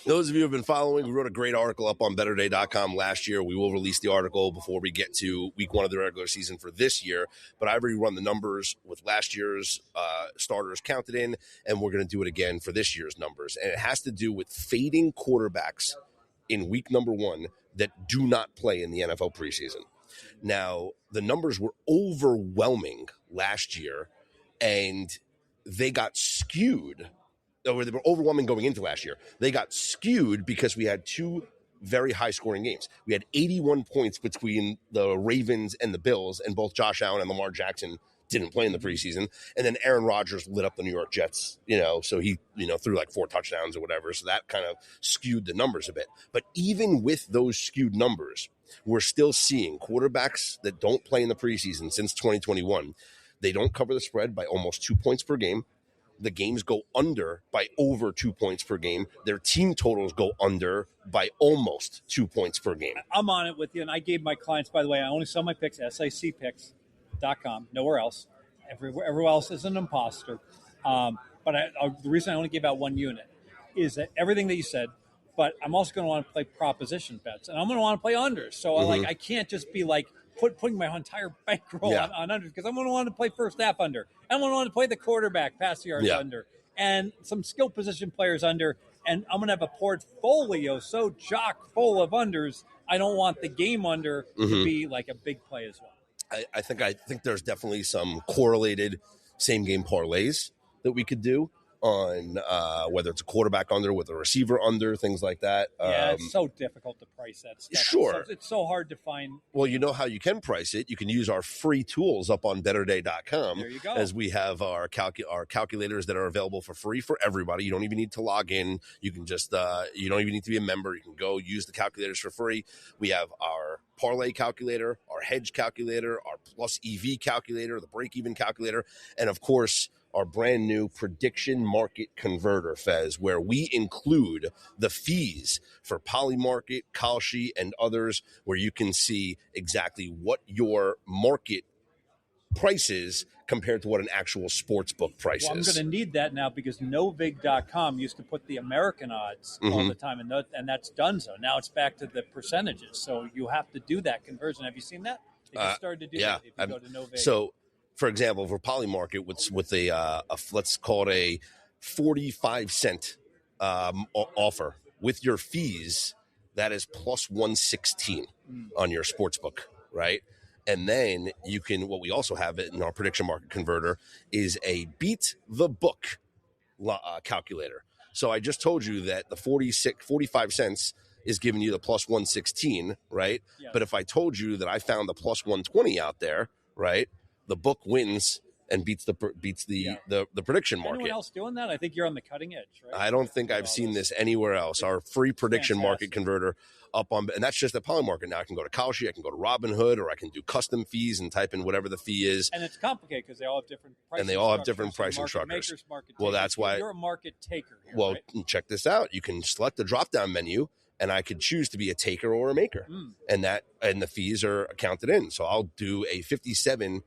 those of you who have been following, we wrote a great article up on betterday.com last year. We will release the article before we get to week 1 of the regular season for this year. But I've already run the numbers with last year's starters counted in, and we're going to do it again for this year's numbers. And it has to do with fading quarterbacks in week number 1 that do not play in the NFL preseason. Now, the numbers were overwhelming last year, and they got skewed. Or they were overwhelming going into last year. They got skewed because we had 2 very high-scoring games. We had 81 points between the Ravens and the Bills, and both Josh Allen and Lamar Jackson didn't play in the preseason. And then Aaron Rodgers lit up the New York Jets, so he, threw like 4 touchdowns or whatever. So that kind of skewed the numbers a bit. But even with those skewed numbers, we're still seeing quarterbacks that don't play in the preseason since 2021. They don't cover the spread by almost 2 points per game. The games go under by over 2 points per game. Their team totals go under by almost 2 points per game. I'm on it with you, and I gave my clients, by the way, I only sell my picks, SICpicks.com, nowhere else. Everywhere else is an imposter. But the reason I only gave out 1 unit is that everything that you said, but I'm also going to want to play proposition bets, and I'm going to want to play unders. So I can't just be like putting my entire bankroll on unders because I'm going to want to play first half under. I'm going to want to play the quarterback, pass yards under, and some skill position players under. And I'm going to have a portfolio so chock full of unders. I don't want the game under to be like a big play as well. I think there's definitely some correlated same game parlays that we could do. on whether it's a quarterback under with a receiver under, things like that. Yeah, it's so difficult to price that stuff. Sure. It's so hard to find. Well, you know how you can price it. You can use our free tools up on betterday.com. There you go. As we have our calculators that are available for free for everybody. You don't even need to log in. You can just, you don't even need to be a member. You can go use the calculators for free. We have our parlay calculator, our hedge calculator, our plus EV calculator, the break-even calculator, and of course, our brand new prediction market converter, Fez, where we include the fees for Polymarket, Kalshi, and others, where you can see exactly what your market price is compared to what an actual sports book price Well, I'm is. going to need that now because novig.com used to put the American odds all the time, and that's done so. Now it's back to the percentages, so you have to do that conversion. Have you seen that? They just started to do that if you go to Novig. So, for example, for Polymarket, with a let's call it a 45-cent offer with your fees, that is plus 116 on your sports book, right? And then you can, what we also have in our prediction market converter is a beat the book calculator. So I just told you that the 45 cents is giving you the plus 116, right? Yeah. But if I told you that I found the plus 120 out there, right? The book wins and beats the prediction market. Anyone else doing that? I think you're on the cutting edge, right? I don't think I've seen this anywhere else. Our free prediction market converter up on, and that's just at Polymarket. Now I can go to Kalshi, I can go to Robinhood, or I can do custom fees and type in whatever the fee is. And it's complicated because they all have different pricing And they all have different structures. pricing Market structures. makers, market Well, takers. that's why you're a market taker here, Well, right? check this out. You can select the drop-down menu, and I could choose to be a taker or a maker, and the fees are counted in. So I'll do a 57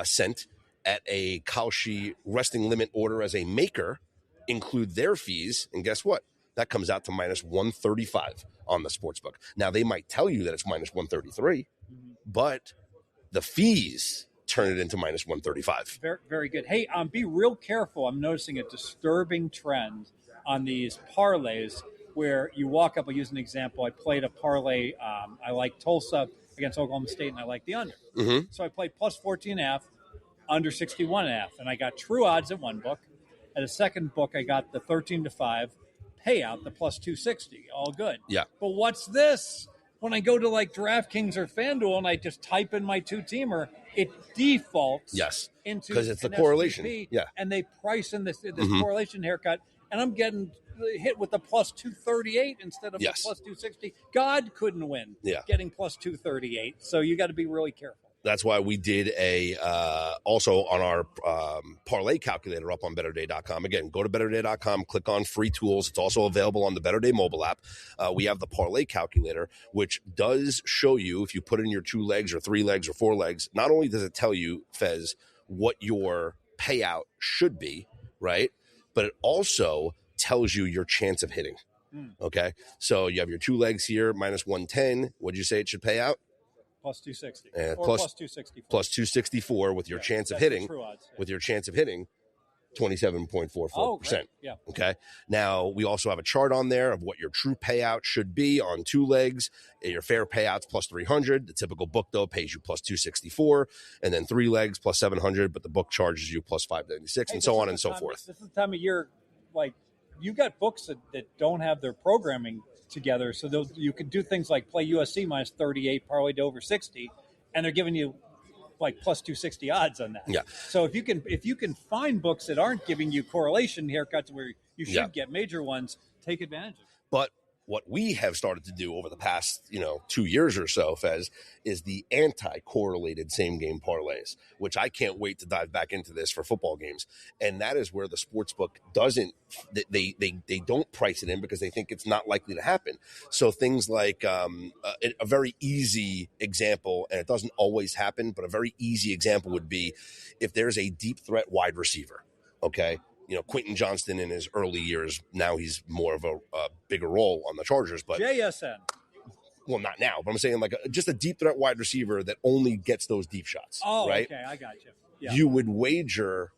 cent at a Kalshi resting limit order as a maker, include their fees, and guess what? That comes out to minus 135 on the sportsbook. Now they might tell you that it's minus 133, but the fees turn it into minus 135. Very, very good. Hey, be real careful. I'm noticing a disturbing trend on these parlays where you walk up. I'll use an example. I played a parlay. I like Tulsa against Oklahoma State, and I like the under. So I played plus 14.5, under 61.5, and I got true odds at one book. At a second book, I got the 13-5 payout, the plus 260. All good. Yeah. But what's this? When I go to like DraftKings or FanDuel and I just type in my two-teamer, it defaults into because it's the an correlation. SGP, Yeah. and they price in this correlation haircut, and I'm getting hit with the plus 238 instead of the plus 260. God couldn't win getting plus 238, so you got to be really careful. That's why we did also on our parlay calculator up on betterday.com. Again, go to betterday.com, click on free tools. It's also available on the Better Day mobile app. We have the parlay calculator, which does show you if you put in your 2 legs or 3 legs or 4 legs, not only does it tell you, Fez, what your payout should be, right? But it also tells you your chance of hitting. Okay. So you have your 2 legs here, minus 110. What'd you say it should pay out? Plus 260. And or plus 264. Plus 264 with your chance of hitting. With your chance of hitting 27.44%. Oh, yeah. Okay. Now, we also have a chart on there of what your true payout should be on 2 legs. Your fair payout's plus 300. The typical book, though, pays you plus 264. And then 3 legs plus 700, but the book charges you plus 596, and so on and so forth. This is the time of year, like, you got books that don't have their programming together, so you can do things like play USC minus 38, parlay to over 60, and they're giving you like plus 260 odds on that. Yeah. So if you can find books that aren't giving you correlation haircuts where you should get major ones, take advantage of it. But what we have started to do over the past, 2 years or so, Fez, is the anti-correlated same-game parlays, which I can't wait to dive back into this for football games. And that is where the sportsbook doesn't – they don't price it in because they think it's not likely to happen. So things like a very easy example, and it doesn't always happen, but a very easy example would be if there's a deep threat wide receiver, okay – Quentin Johnston in his early years, now he's more of a bigger role on the Chargers. But JSN. Well, not now, but I'm saying just a deep threat wide receiver that only gets those deep shots. Oh, right? Okay, I got you. Yeah. You would wager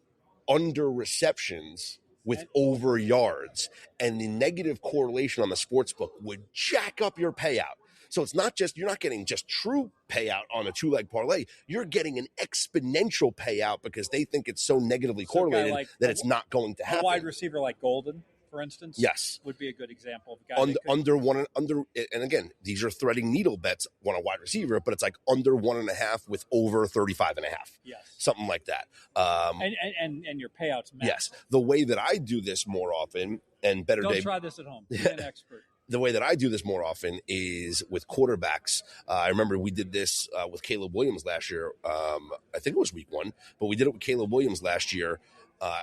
under receptions with over yards, and the negative correlation on the sports book would jack up your payout. So it's not just, you're not getting just true payout on a 2-leg parlay. You're getting an exponential payout because they think it's so negatively correlated that it's not going to happen. A wide receiver like Golden, for instance, yes, would be a good example of a guy and again, these are threading needle bets on a wide receiver, but it's like under 1.5 with over 35.5. Yes, something like that. And your payouts massive. Yes, the way that I do this more often, and Better Don't Day. try this at home. Be an expert. The way that I do this more often is with quarterbacks. I remember we did this with Caleb Williams last year. I think it was week 1, but we did it with Caleb Williams last year.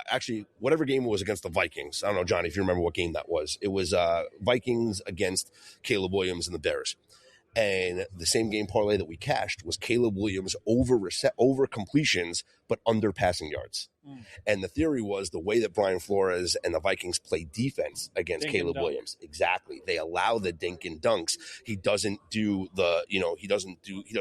Actually, whatever game it was against the Vikings. I don't know, Johnny, if you remember what game that was. It was Vikings against Caleb Williams and the Bears. And the same game parlay that we cashed was Caleb Williams over completions, but under passing yards. And the theory was the way that Brian Flores and the Vikings play defense against Caleb Williams. Exactly. They allow the dink and dunks. He doesn't do he does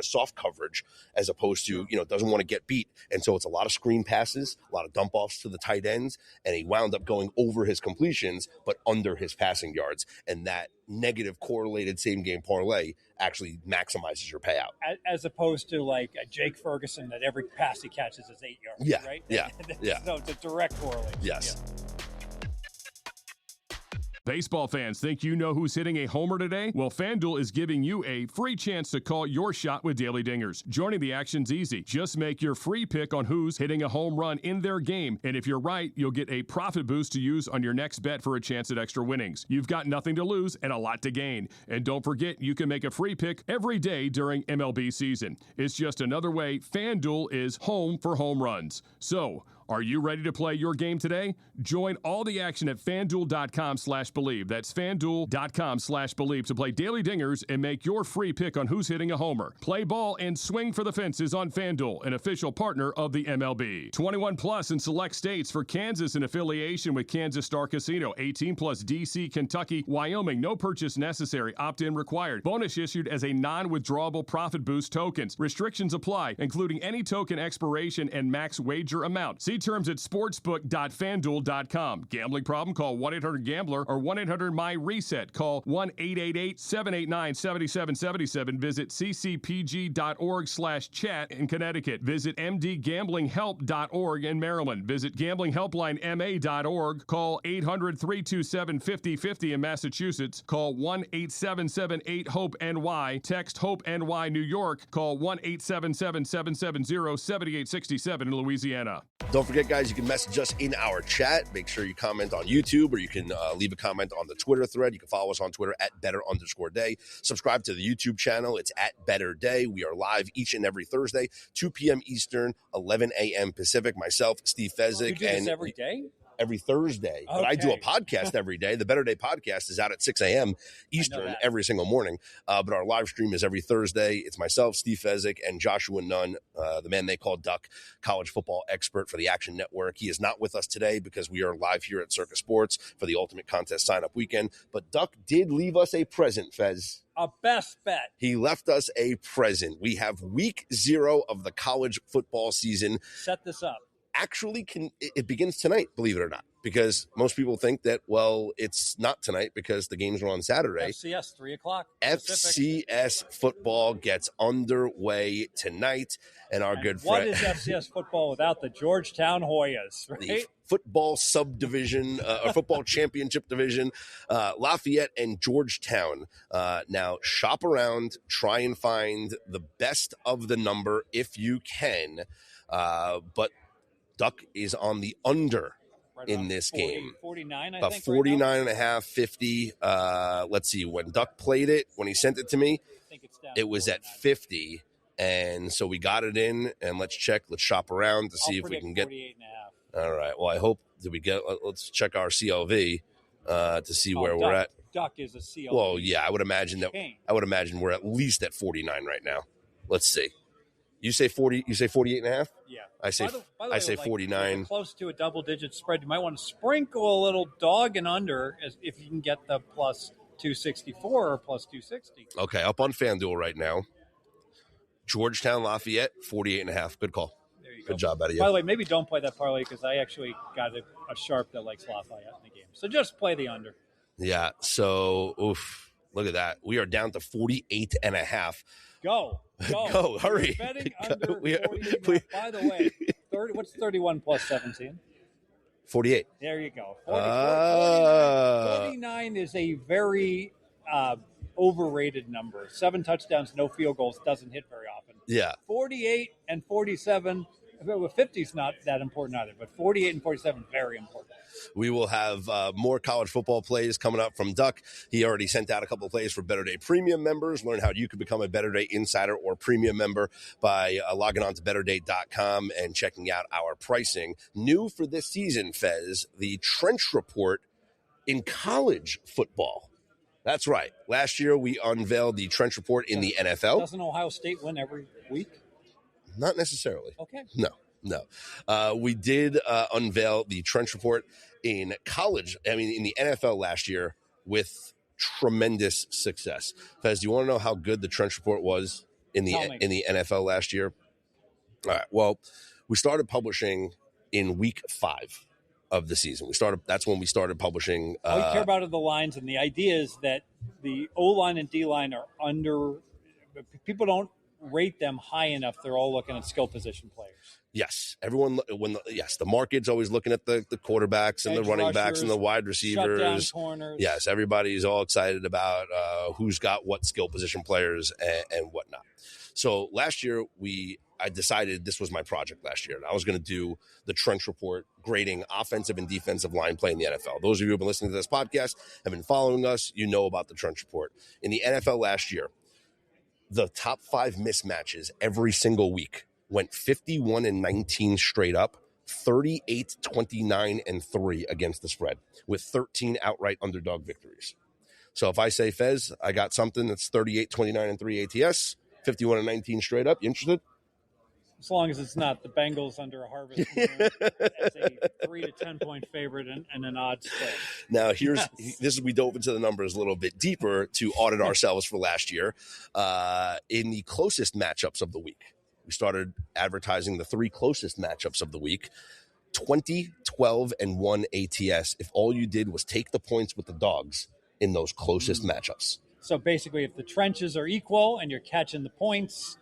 soft coverage as opposed to, doesn't want to get beat. And so it's a lot of screen passes, a lot of dump offs to the tight ends. And he wound up going over his completions, but under his passing yards. And that negative correlated same game parlay actually maximizes your payout. As opposed to like a Jake Ferguson that every pass he catches is 8 yards. Yeah. Right? Yeah. Yeah. No, it's a direct correlation. Yes. Yeah. Baseball fans, think you know who's hitting a homer today? Well, FanDuel is giving you a free chance to call your shot with Daily Dingers. Joining the action's easy. Just make your free pick on who's hitting a home run in their game. And if you're right, you'll get a profit boost to use on your next bet for a chance at extra winnings. You've got nothing to lose and a lot to gain. And don't forget, you can make a free pick every day during MLB season. It's just another way FanDuel is home for home runs. So, are you ready to play your game today? Join all the action at FanDuel.com/believe. That's FanDuel.com/believe to play Daily Dingers and make your free pick on who's hitting a homer. Play ball and swing for the fences on FanDuel, an official partner of the MLB. 21 plus in select states. For Kansas in affiliation with Kansas Star Casino. 18 plus DC, Kentucky, Wyoming. No purchase necessary. Opt-in required. Bonus issued as a non-withdrawable profit boost tokens. Restrictions apply, including any token expiration and max wager amount. See terms at sportsbook.fanduel.com. Gambling problem? Call 1-800-GAMBLER or 1-800-MY-RESET. Call 1-888-789-7777. Visit ccpg.org/chat in Connecticut. Visit mdgamblinghelp.org in Maryland. Visit gamblinghelplinema.org. Call 800-327-5050 in Massachusetts. Call 1-877-8-HOPE-NY. Text HOPE-NY New York. Call 1-877-770-7867 in Louisiana. Don't forget, guys, you can message us in our chat. Make sure you comment on YouTube, or you can leave a comment on the Twitter thread. You can follow us on Twitter at Bettor_day. Subscribe to the YouTube channel. It's at Better Day. We are live each and every Thursday, 2 p.m. Eastern, 11 a.m. Pacific. Myself, Steve Fezzik. You do this every day? Every Thursday. Okay. But I do a podcast every day. The Better Day podcast is out at 6 a.m. Eastern every single morning. But our live stream is every Thursday. It's myself, Steve Fezzik, and Joshua Nunn, the man they call Duck, college football expert for the Action Network. He is not with us today because we are live here at CIRCA Sports for the Ultimate Contest sign-up weekend. But Duck did leave us a present, Fez. A best bet. He left us a present. We have week 0 of the college football season. Set this up. Actually, it begins tonight, believe it or not, because most people think that, well, it's not tonight because the games are on Saturday. FCS, 3 o'clock. FCS football gets underway tonight, and our good friend. What is FCS football without the Georgetown Hoyas, right? The football subdivision, or football championship division, Lafayette and Georgetown. Now, shop around, try and find the best of the number if you can, but Duck is on the under in this game. 49, I about think. 49 right and a half, 50. Let's see. When Duck played it, when he sent it to me, it was at 50. And so we got it in, and let's check. Let's shop around to see if we can get. 48 and a half. All right. Well, I hope that we get. Let's check our CLV to see where we're at. Duck is a CLV. Well, yeah, I would imagine that. I would imagine we're at least at 49 right now. Let's see. You say 40. You say 48 and a half. Yeah. I say. By the way, I say 49. Close to a double-digit spread. You might want to sprinkle a little dog and under, if you can get the plus 264 or plus 260. Okay, up on FanDuel right now. Georgetown Lafayette 48 and a half. Good call. There you go. Good job out of you. By the way, maybe don't play that parlay because I actually got a sharp that likes Lafayette in the game. So just play the under. Yeah. So, Look at that. We are down to 48.5. Go. Go, hurry. We're betting under We- 48. By the way, what's 31 plus 17? 48. There you go. Ah. 49 is a very overrated number. 7 touchdowns, no field goals, doesn't hit very often. Yeah. 48 and 47, 50 is not that important either, but 48 and 47, very important. We will have more college football plays coming up from Duck. He already sent out a couple of plays for Better Day Premium members. Learn how you can become a Better Day Insider or Premium member by logging on to BetterDay.com and checking out our pricing. New for this season, Fez, the Trench Report in college football. That's right. Last year, we unveiled the Trench Report in the NFL. Doesn't Ohio State win every week? Not necessarily. Okay. No. We did unveil the Trench Report in college, in the NFL last year with tremendous success. Fez, do you want to know how good the Trench Report was in the NFL last year? All right. Well, we started publishing in week 5 of the season. That's when we started publishing. All you care about are the lines, and the idea is that the O-line and D-line are under. People don't rate them high enough. They're all looking at skill position players. Yes, the market's always looking at the quarterbacks and Edge the running backs rushers, and the wide receivers. Shutdown corners. Yes, everybody's all excited about who's got what skill position players and whatnot. So last year, I decided this was my project last year. And I was going to do the Trench Report grading offensive and defensive line play in the NFL. Those of you who have been listening to this podcast, have been following us, you know about the Trench Report. In the NFL last year, the top 5 mismatches every single week went 51-19 straight up, 38-29-3 against the spread, with 13 outright underdog victories. So if I say, Fez, I got something that's 38-29-3 ATS, 51-19 straight up, you interested? As long as it's not the Bengals under a harvest moon as a 3 to 10 point favorite and an odds play. Now, we dove into the numbers a little bit deeper to audit ourselves for last year. In the closest matchups of the week, we started advertising the 3 closest matchups of the week. 20, 12, and 1 ATS if all you did was take the points with the dogs in those closest matchups. So basically, if the trenches are equal and you're catching the points,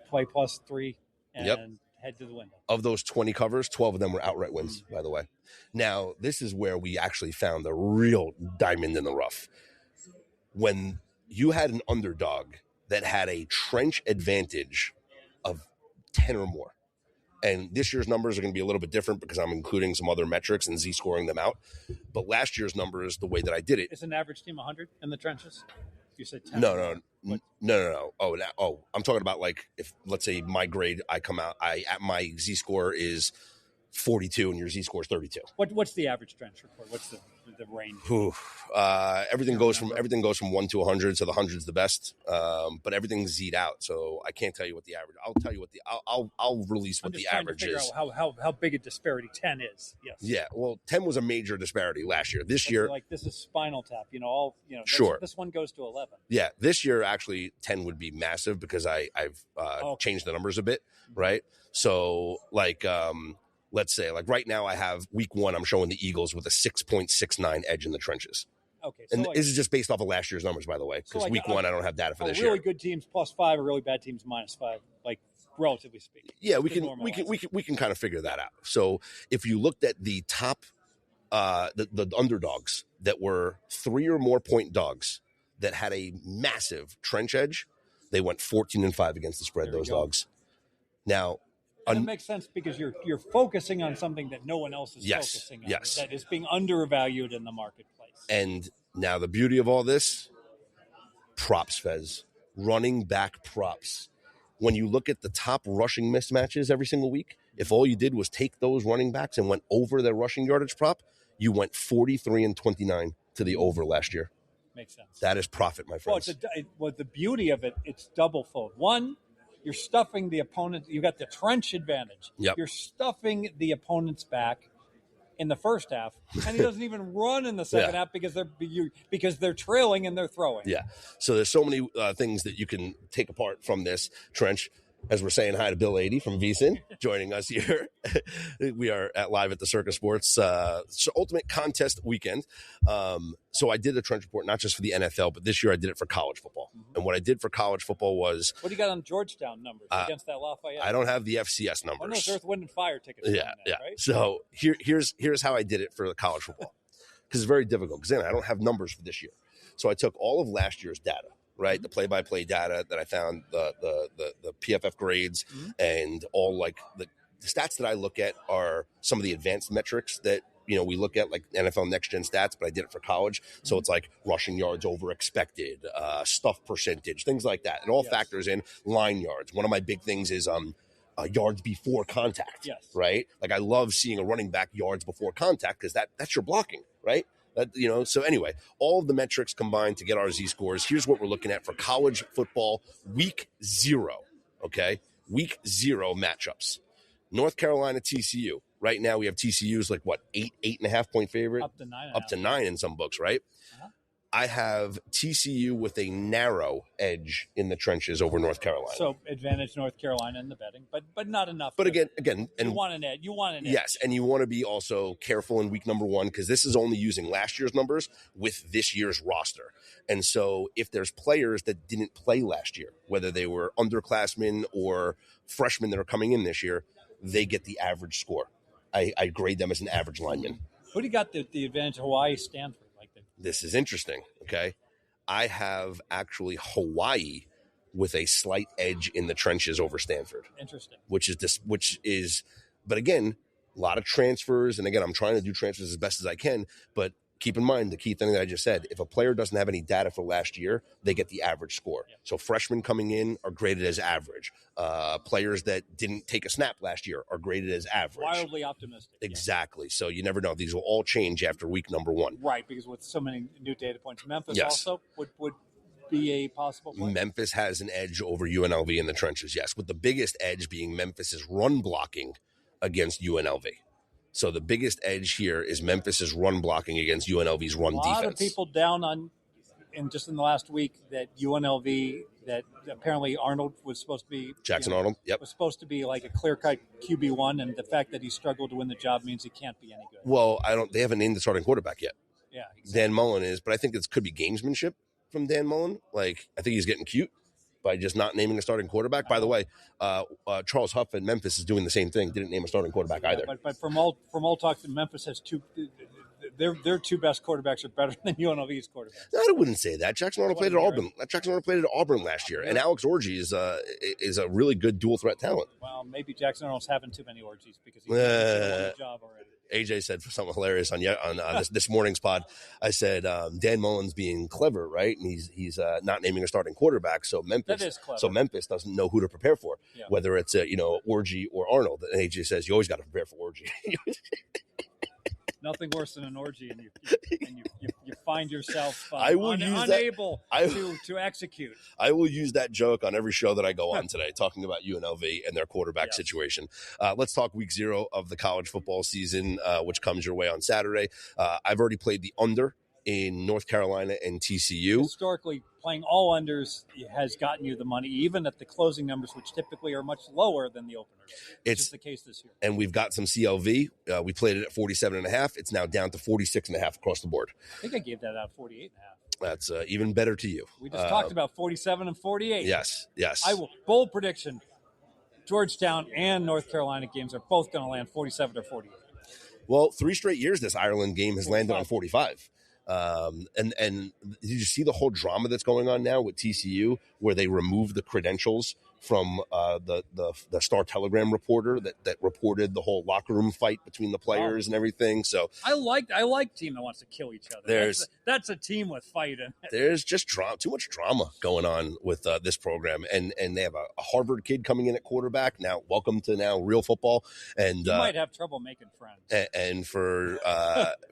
play +3 and head to the window. Of those 20 covers, 12 of them were outright wins, by the way. Now, this is where we actually found the real diamond in the rough. When you had an underdog that had a trench advantage of 10 or more. And this year's numbers are going to be a little bit different because I'm including some other metrics and Z-scoring them out. But last year's numbers, the way that I did it. Is an average team 100 in the trenches? You said 10. No. Oh, I'm talking about like if, let's say my grade, my Z-score is 42 and your Z-score is 32. What's the average trench report? What's the range? Everything goes from 1 to 100, so the 100's the best. But everything's Z'd out, so I can't tell you what the average. I'll tell you what I'll release what the average is. How big a disparity 10 is. Yes. Yeah. Well, 10 was a major disparity last year. This year, like this is Spinal Tap. Sure. This one goes to 11. Yeah. This year, actually, 10 would be massive because I've changed the numbers a bit, right? So let's say, like right now, I have week 1. I'm showing the Eagles with a 6.69 edge in the trenches. Okay, so this is just based off of last year's numbers, by the way, because week 1 I don't have data for this year. Really good teams +5, or really bad teams -5, like relatively speaking. Yeah, we can kind of figure that out. So if you looked at the top, the underdogs that were 3 or more point dogs that had a massive trench edge, they went 14-5 against the spread. Those dogs. Now. And it makes sense because you're focusing on something that no one else is focusing on. Yes. That is being undervalued in the marketplace. And now the beauty of all this, props, Fez. Running back props. When you look at the top rushing mismatches every single week, if all you did was take those running backs and went over their rushing yardage prop, you went 43-29 to the over last year. Makes sense. That is profit, my friends. Well, the beauty of it, it's double fold. One, you're stuffing the opponent. You got the trench advantage. Yep. You're stuffing the opponent's back in the first half, and he doesn't even run in the second half because they're trailing and they're throwing. Yeah. So there's so many things that you can take apart from this trench. as we're saying hi to Bill 80 from VSiN joining us here. We are live at the CIRCA Sports Ultimate Contest Weekend. So I did a trench report, not just for the NFL, but this year I did it for college football. And what I did for college football was... What do you got on Georgetown numbers against that Lafayette? I don't have the FCS numbers. One of those Earth, Wind, and Fire tickets. Yeah. Right? So here's how I did it for the college football. Because it's very difficult. Because then I don't have numbers for this year. So I took all of last year's data. Right, the play-by-play data that I found, the PFF grades, and all like the stats that I look at are some of the advanced metrics that we look at, like NFL Next Gen stats. But I did it for college, so it's like rushing yards over expected, stuff percentage, things like that. It all factors in line yards. One of my big things is yards before contact. Yes. Right, like I love seeing a running back yards before contact because that's your blocking, right? So anyway, all of the metrics combined to get our Z-scores. Here's what we're looking at for college football week 0, okay? Week 0 matchups. North Carolina, TCU. Right now we have TCU's like, 8.5 point favorite? Up to 9. Up to 9 in some books, right? Uh-huh. I have TCU with a narrow edge in the trenches over North Carolina. So advantage North Carolina in the betting, but not enough. But again, and you want an edge. Yes, and you want to be also careful in week number 1 because this is only using last year's numbers with this year's roster. And so if there's players that didn't play last year, whether they were underclassmen or freshmen that are coming in this year, they get the average score. I grade them as an average lineman. Who do you got the advantage? Hawaii, Stanford. This is interesting, okay? I have actually Hawaii with a slight edge in the trenches over Stanford. Interesting. Which is, but again, a lot of transfers. And again, I'm trying to do transfers as best as I can. But keep in mind the key thing that I just said. If a player doesn't have any data for last year, they get the average score. Yeah. So freshmen coming in are graded as average. Players that didn't take a snap last year are graded as average. Wildly optimistic. Exactly. Yeah. So you never know. These will all change after week number 1. Right, because with so many new data points. Memphis also would be a possible play. Memphis has an edge over UNLV in the trenches, yes, with the biggest edge being Memphis's run blocking against UNLV. So the biggest edge here is Memphis's run blocking against UNLV's run defense. A lot of people down on, in the last week, that UNLV, that apparently Arnold was supposed to be. Jackson Arnold, yep. Was supposed to be like a clear-cut QB1, and the fact that he struggled to win the job means he can't be any good. Well, they haven't named the starting quarterback yet. Yeah, exactly. Dan Mullen is, but I think it could be gamesmanship from Dan Mullen. Like, I think he's getting cute by just not naming a starting quarterback. By the way, Charles Huff at Memphis is doing the same thing. Didn't name a starting quarterback either. But from all talk, Memphis has two. Their two best quarterbacks are better than UNLV's quarterbacks. I wouldn't say that. Jackson Arnold played at Auburn. Jackson Arnold played at Auburn last year, and Alex Orji is a really good dual threat talent. Well, maybe Jackson Arnold's having too many orgies because he's won the job already. AJ said for something hilarious on this morning's pod. I said Dan Mullen's being clever, right? And he's not naming a starting quarterback, so Memphis doesn't know who to prepare for, whether it's Orgy or Arnold. And AJ says you always got to prepare for Orgy. Nothing worse than an orgy, and you find yourself unable to execute. I will use that joke on every show that I go on today, talking about UNLV and their quarterback situation. Let's talk week 0 of the college football season, which comes your way on Saturday. I've already played the under in North Carolina and TCU. Historically, playing all unders has gotten you the money, even at the closing numbers, which typically are much lower than the openers. It's the case this year. And we've got some CLV. We played it at 47.5. It's now down to 46.5 across the board. I think I gave that out 48.5. That's even better to you. We just talked about 47 and 48. Yes. I will bold prediction. Georgetown and North Carolina games are both going to land 47 or 48. Well, 3 straight years this Ireland game has 45. Landed on 45. And did you see the whole drama that's going on now with TCU, where they removed the credentials from the Star Telegram reporter that reported the whole locker room fight between the players and everything. So I like team that wants to kill each other. That's a team with fight in it. There's just too much drama going on with this program, and they have a Harvard kid coming in at quarterback now. Welcome to now real football, and you might have trouble making friends. And for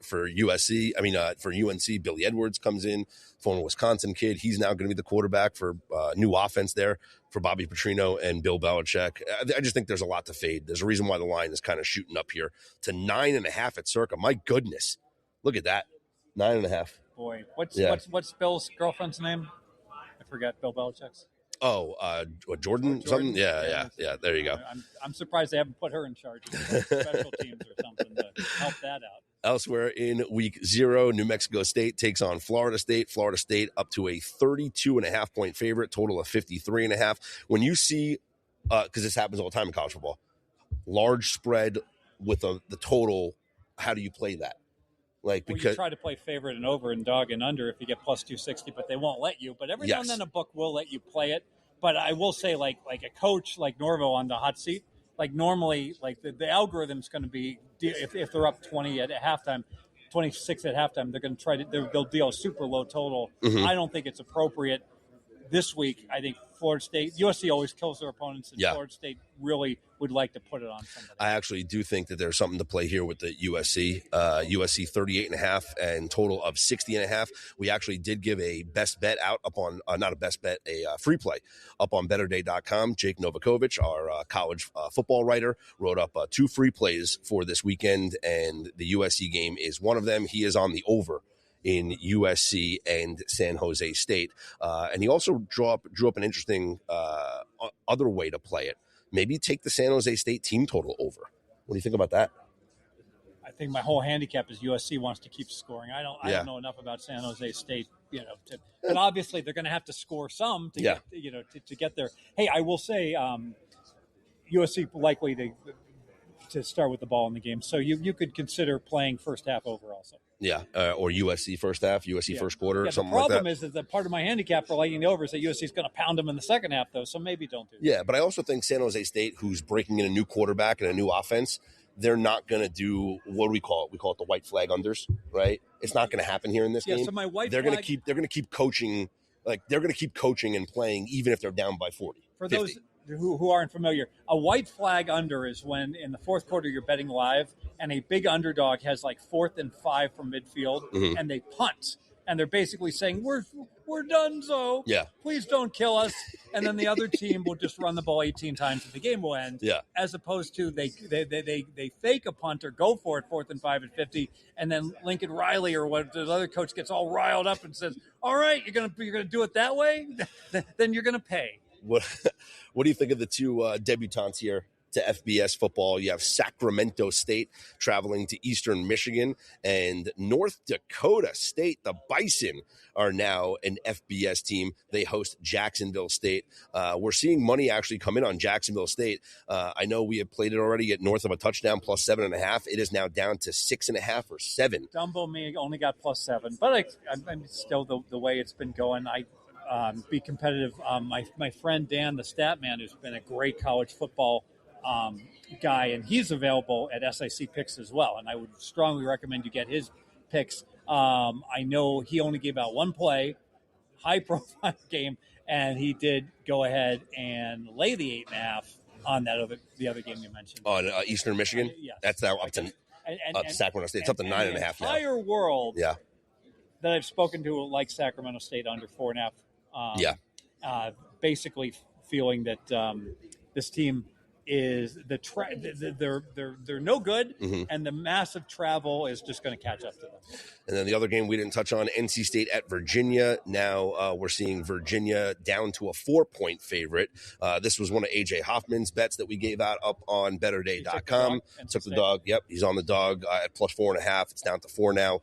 USC, for UNC, Billy Edwards comes in, former Wisconsin kid. He's now going to be the quarterback for new offense there for Bobby Petrino and Bill Belichick. I just think there's a lot to fade. There's a reason why the line is kind of shooting up here to 9.5 at CIRCA. My goodness, look at that, 9.5. Boy, what's Bill's girlfriend's name? I forget. Bill Belichick's. Jordan, something? Yeah. There you go. I'm surprised they haven't put her in charge of special teams or something to help that out. Elsewhere in week 0, New Mexico State takes on Florida State. Florida State up to a 32.5 point favorite, total of 53.5. When you see, because this happens all the time in college football, large spread with the total, how do you play that? Because you try to play favorite and over and dog and under if you get plus 260, but they won't let you. But every now and then a book will let you play it. But I will say, like a coach like Norville on the hot seat, like normally, like the algorithm's going to be, if they're up 20 at halftime, 26 at halftime, they're going to they'll deal a super low total. Mm-hmm. I don't think it's appropriate this week. I think Florida State, USC always kills their opponents, and Florida State really would like to put it on somebody. I actually do think that there's something to play here with the USC. USC 38.5 and total of 60.5. We actually did give a best bet out up on, not a best bet, a free play up on bettorday.com. Jake Novakovic, our college football writer, wrote up 2 free plays for this weekend, and the USC game is one of them. He is on the over in USC and San Jose State. And he also drew up an interesting other way to play it. Maybe take the San Jose State team total over. What do you think about that? I think my whole handicap is USC wants to keep scoring. I don't know enough about San Jose State, but obviously they're going to have to score some to get, to get there. Hey, I will say USC likely to start with the ball in the game. So you could consider playing first half over also. Yeah, or USC first half, USC first quarter, something like that. The problem is that part of my handicap for liking the over is that USC is going to pound them in the second half, though, so maybe don't do that. Yeah, but I also think San Jose State, who's breaking in a new quarterback and a new offense, they're not going to do, what do we call it? We call it the white flag unders, right? It's not going to happen here in this game. So my white they're flag... They're going to keep coaching, they're going to keep coaching and playing even if they're down by 40, For 50. those who aren't familiar, a white flag under is when in the fourth quarter you're betting live and a big underdog has like 4th and 5 from midfield, and they punt, and they're basically saying we're done, so please don't kill us, and then the other team will just run the ball 18 times and the game will end. As opposed to they fake a punt or go for it 4th and 5 at 50, and then Lincoln Riley or what the other coach gets all riled up and says, all right, you're gonna do it that way, then you're gonna pay. What do you think of the 2 debutantes here to FBS football? You have Sacramento State traveling to Eastern Michigan, and North Dakota State, the Bison, are now an FBS team. They host Jacksonville State. We're seeing money actually come in on Jacksonville State. I know we have played it already at north of a touchdown, plus 7.5. It is now down to 6.5 or 7. Dumbo me only got plus 7, but I'm still the way it's been going. Be competitive. My friend Dan, the stat man, who's been a great college football guy, and he's available at SIC Picks as well. And I would strongly recommend you get his picks. I know he only gave out one play, high profile game, and he did go ahead and lay the 8.5 on the other game you mentioned on Eastern Michigan. Yes. That's now up to Sacramento State. It's up to 9.5 now. The entire world that I've spoken to like Sacramento State under 4.5. Basically feeling that this team is they're no good, and the massive travel is just going to catch up to them. And then the other game we didn't touch on, NC State at Virginia. Now we're seeing Virginia down to a 4-point favorite. This was one of AJ Hoffman's bets that we gave out up on bettorday.com. Took the dog. Yep, he's on the dog at plus 4.5. It's down to 4 now.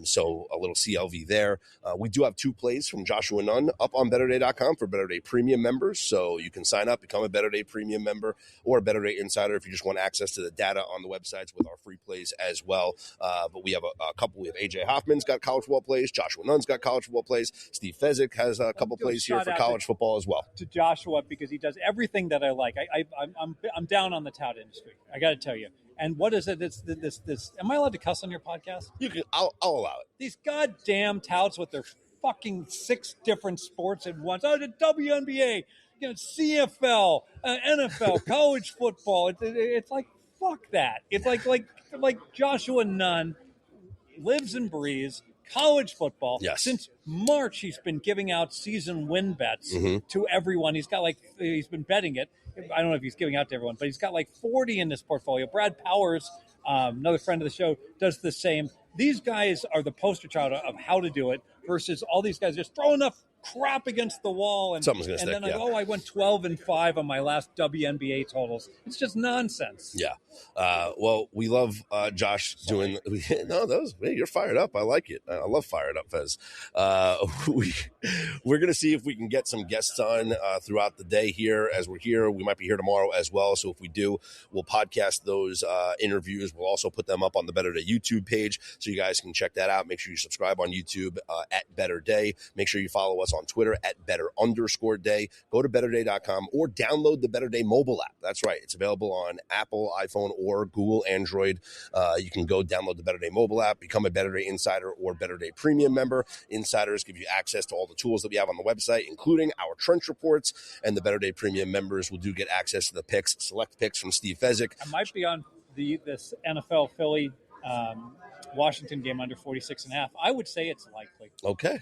So a little CLV there. We do have 2 plays from Joshua Nunn up on bettorday.com for Better Day Premium members. So you can sign up, become a Better Day Premium member or a Better Day Insider if you just want access to the data on the websites with our free plays as well. But we have a couple. We have AJ Hoffman's got college football plays. Joshua Nunn's got college football plays. Steve Fezzik has a couple plays here for college football as well. To Joshua, because he does everything that I like. I'm down on the tout industry. I got to tell you. And what is it? This. Am I allowed to cuss on your podcast? You can. I'll allow it. These goddamn touts with their fucking 6 different sports at once. Oh, the WNBA, CFL, NFL, college football. It's like fuck that. It's like Joshua Nunn lives and breathes college football. Yes. Since March, he's been giving out season win bets to everyone. He's been betting it. I don't know if he's giving out to everyone, but he's got like 40 in this portfolio. Brad Powers, another friend of the show, does the same. These guys are the poster child of how to do it versus all these guys just throw enough crap against the wall, and Something's gonna stick, then I yeah. go, I went 12-5 on my last WNBA totals. It's just nonsense. Yeah. Well, we love Josh doing. You're fired up. I like it. I love fired up, Fez. We're gonna see if we can get some guests on throughout the day here. As we're here, we might be here tomorrow as well. So if we do, we'll podcast those interviews. We'll also put them up on the Better Day YouTube page, so you guys can check that out. Make sure you subscribe on YouTube at Better Day. Make sure you follow us on Twitter at Better_Day. Go to BetterDay.com or download the Better Day mobile app. That's right. It's available on Apple, iPhone, or Google Android. You can go download the Better Day mobile app, become a Better Day Insider or Better Day Premium member. Insiders give you access to all the tools that we have on the website, including our trench reports, and the Better Day Premium members will get access to the picks, select picks from Steve Fezzik. I might be on this NFL Philly Washington game under 46.5. I would say it's likely. Okay.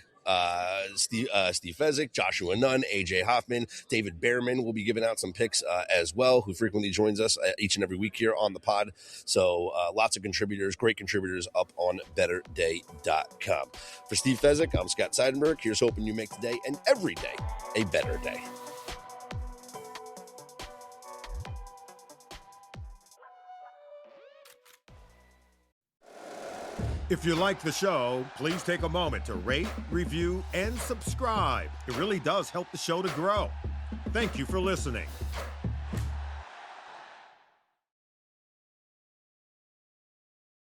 Steve Fezzik, Joshua Nunn, AJ Hoffman, David Behrman will be giving out some picks as well, who frequently joins us each and every week here on the pod. So lots of contributors, great contributors up on BetterDay.com. For Steve Fezzik, I'm Scott Seidenberg. Here's hoping you make today and every day a better day. If you like the show, please take a moment to rate, review, and subscribe. It really does help the show to grow. Thank you for listening.